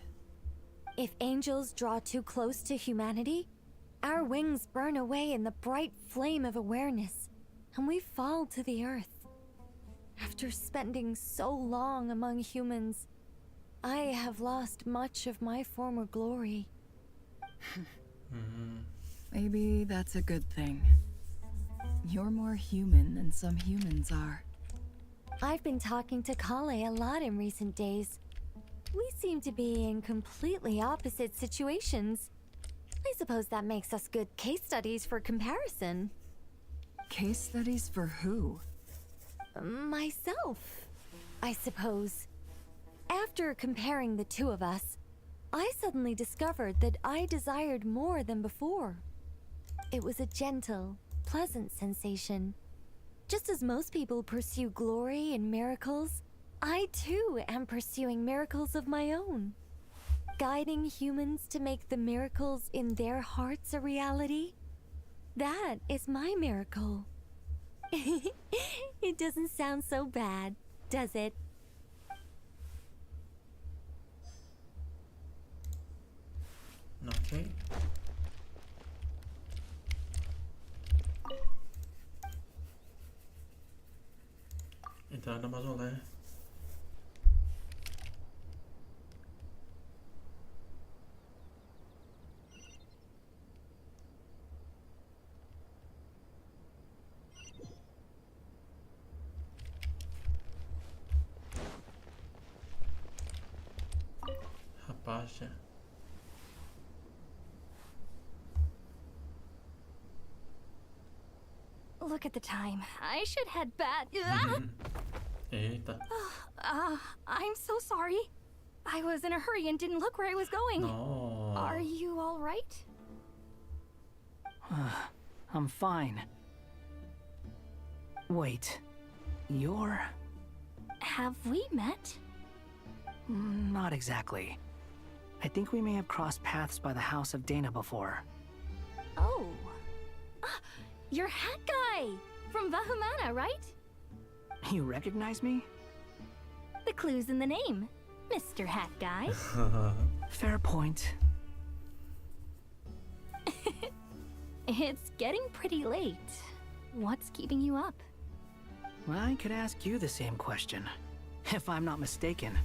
If angels draw too close to humanity, our wings burn away in the bright flame of awareness, and we fall to the earth. After spending so long among humans, I have lost much of my former glory. Maybe that's a good thing. You're more human than some humans are. I've been talking to Kale a lot in recent days. We seem to be in completely opposite situations. I suppose that makes us good case studies for comparison. Case studies for who? Myself, I suppose. After comparing the two of us, I suddenly discovered that I desired more than before. It was a gentle, pleasant sensation. Just as most people pursue glory and miracles, I too am pursuing miracles of my own. Guiding humans to make the miracles in their hearts a reality. That is my miracle. It doesn't sound so bad, does it? Okay. Entrar na Amazolé. Rapacha. Look at the time. I should head back. Eita. I'm so sorry. I was in a hurry and didn't look where I was going. No. Are you all right? I'm fine. Wait, you're... Have we met? Not exactly. I think we may have crossed paths by the house of Dana before. Oh. You're Hat Guy! From Vahumana, right? You recognize me? The clue's in the name, Mr. Hat Guy. Fair point. It's getting pretty late. What's keeping you up? Well, I could ask you the same question, if I'm not mistaken.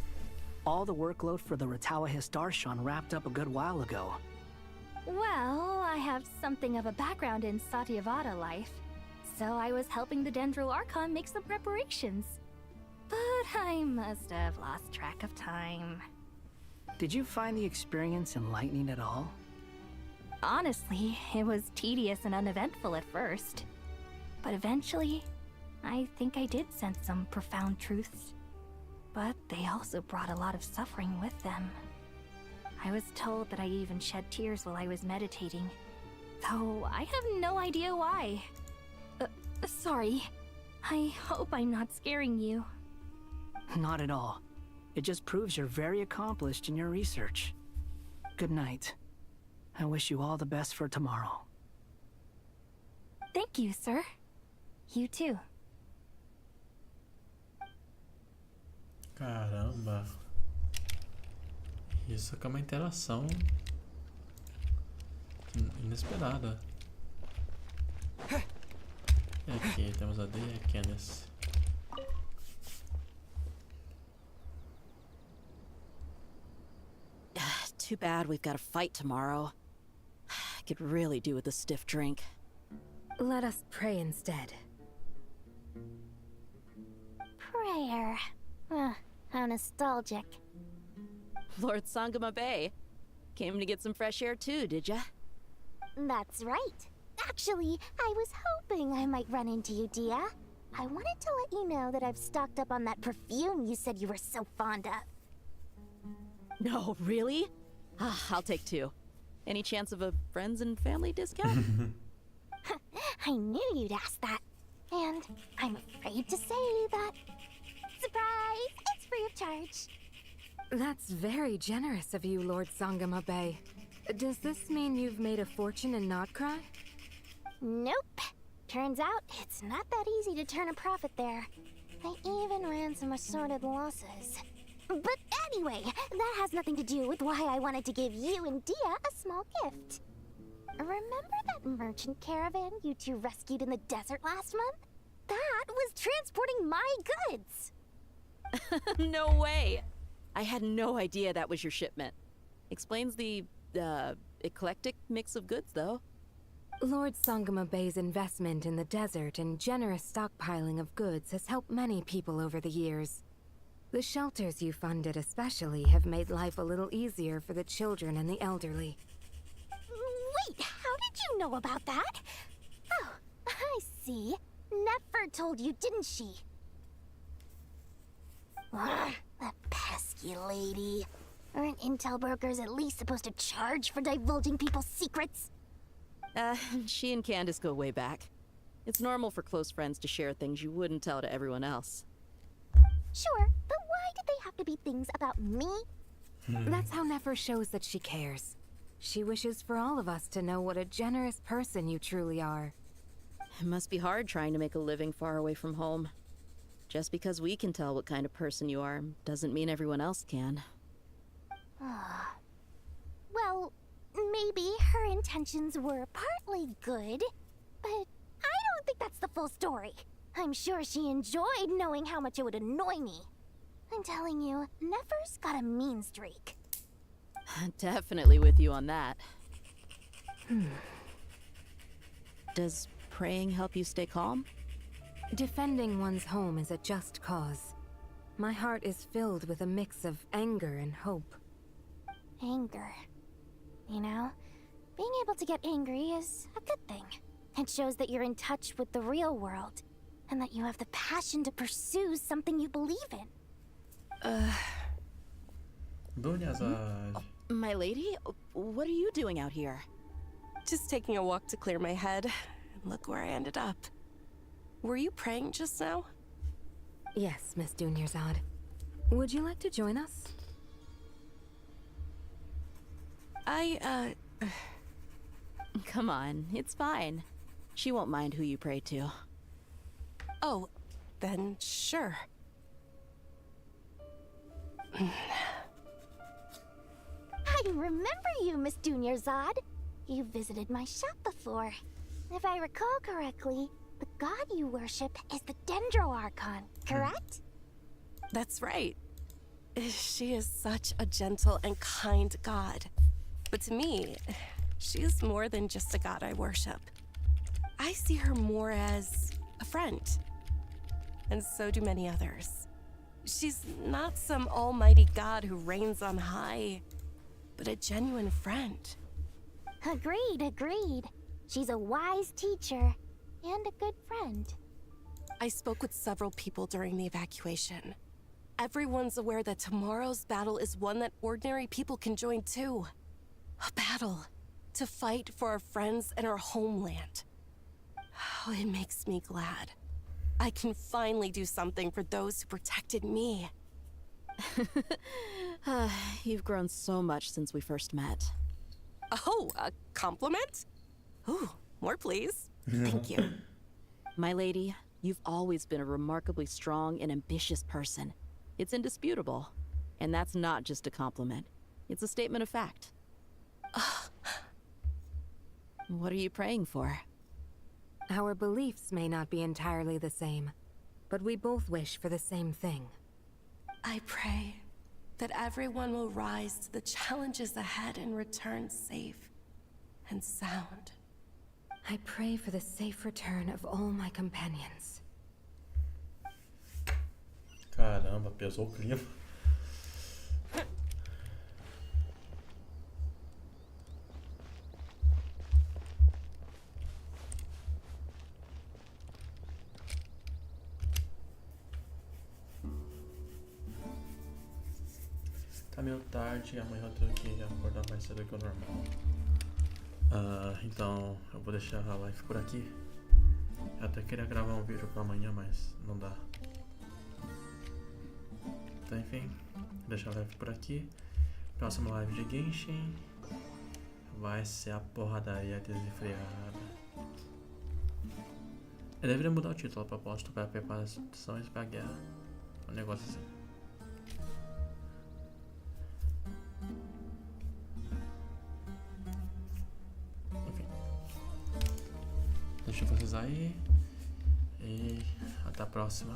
all the workload for the Ratawa Histarshan wrapped up a good while ago. Well, I have something of a background in Satyavada life, so I was helping the Dendro Archon make some preparations. But I must have lost track of time. Did you find the experience enlightening at all? Honestly, it was tedious and uneventful at first. But eventually, I think I did sense some profound truths. But they also brought a lot of suffering with them. I was told that I even shed tears while I was meditating, though I have no idea why. Sorry. I hope I'm not scaring you. Not at all. It just proves you're very accomplished in your research. Good night. I wish you all the best for tomorrow. Thank you, sir. You too. Caramba. Isso aqui é uma interação inesperada. E aqui temos a D e a Candice. Too bad we've got a fight tomorrow. I could really do with a stiff drink. Let us pray instead. Prayer. How nostalgic. Lord Sangama Bay. Came to get some fresh air too, did ya? That's right. Actually, I was hoping I might run into you, Dia. I wanted to let you know that I've stocked up on that perfume you said you were so fond of. No, really? I'll take 2. Any chance of a friends and family discount? I knew you'd ask that. And I'm afraid to say that. Surprise! It's free of charge. That's very generous of you, Lord Sangama Bay. Does this mean you've made a fortune in Notcry? Nope. Turns out it's not that easy to turn a profit there. I even ran some assorted losses. But anyway, that has nothing to do with why I wanted to give you and Dia a small gift. Remember that merchant caravan you two rescued in the desert last month? That was transporting my goods! No way! I had no idea that was your shipment. Explains the, eclectic mix of goods, though. Lord Sangama Bay's investment in the desert and generous stockpiling of goods has helped many people over the years. The shelters you funded especially have made life a little easier for the children and the elderly. Wait, how did you know about that? Oh, I see. Nefer told you, didn't she? Ugh, that pesky lady. Aren't intel brokers at least supposed to charge for divulging people's secrets? She and Candace go way back. It's normal for close friends to share things you wouldn't tell to everyone else. Sure, but why did they have to be things about me? That's how Nefer shows that she cares. She wishes for all of us to know what a generous person you truly are. It must be hard trying to make a living far away from home. Just because we can tell what kind of person you are doesn't mean everyone else can. Well, maybe her intentions were partly good, but I don't think that's the full story. I'm sure she enjoyed knowing how much it would annoy me. I'm telling you, Nefer's got a mean streak. Definitely with you on that. Does praying help you stay calm? Defending one's home is a just cause. My heart is filled with a mix of anger and hope. Anger. You know, being able to get angry is a good thing. It shows that you're in touch with the real world, and that you have the passion to pursue something you believe in. My lady, what are you doing out here? Just taking a walk to clear my head. And look where I ended up. Were you praying just now? Yes, Miss Dunyarzad. Would you like to join us? Come on, it's fine. She won't mind who you pray to. Oh, then sure. I remember you, Miss Dunyarzad. You visited my shop before. If I recall correctly, the god you worship is the Dendro Archon, correct? That's right. She is such a gentle and kind god. But to me, she is more than just a god I worship. I see her more as a friend. And so do many others. She's not some almighty god who reigns on high, but a genuine friend. Agreed. She's a wise teacher and a good friend. I spoke with several people during the evacuation. Everyone's aware that tomorrow's battle is one that ordinary people can join too. A battle to fight for our friends and our homeland. Oh, it makes me glad. I can finally do something for those who protected me. You've grown so much since we first met. Oh, a compliment? Ooh, more please. Thank you. My lady, you've always been a remarkably strong and ambitious person. It's indisputable. And that's not just a compliment. It's a statement of fact. What are you praying for? Our beliefs may not be entirely the same, but we both wish for the same thing. I pray that everyone will rise to the challenges ahead and return safe and sound. I pray for the safe return of all my companions. Caramba, pesou o clima. Tá meio tarde, amanhã eu tenho que acordar mais cedo que o normal. Então eu vou deixar a live por aqui. Eu até queria gravar um vídeo pra amanhã, mas não dá. Então enfim, vou deixar a live por aqui. Próxima live de Genshin vai ser a porradaria desenfreada. Eu deveria mudar o título pra posto para preparações pra guerra. Um negócio assim. Deixo vocês aí e até a próxima.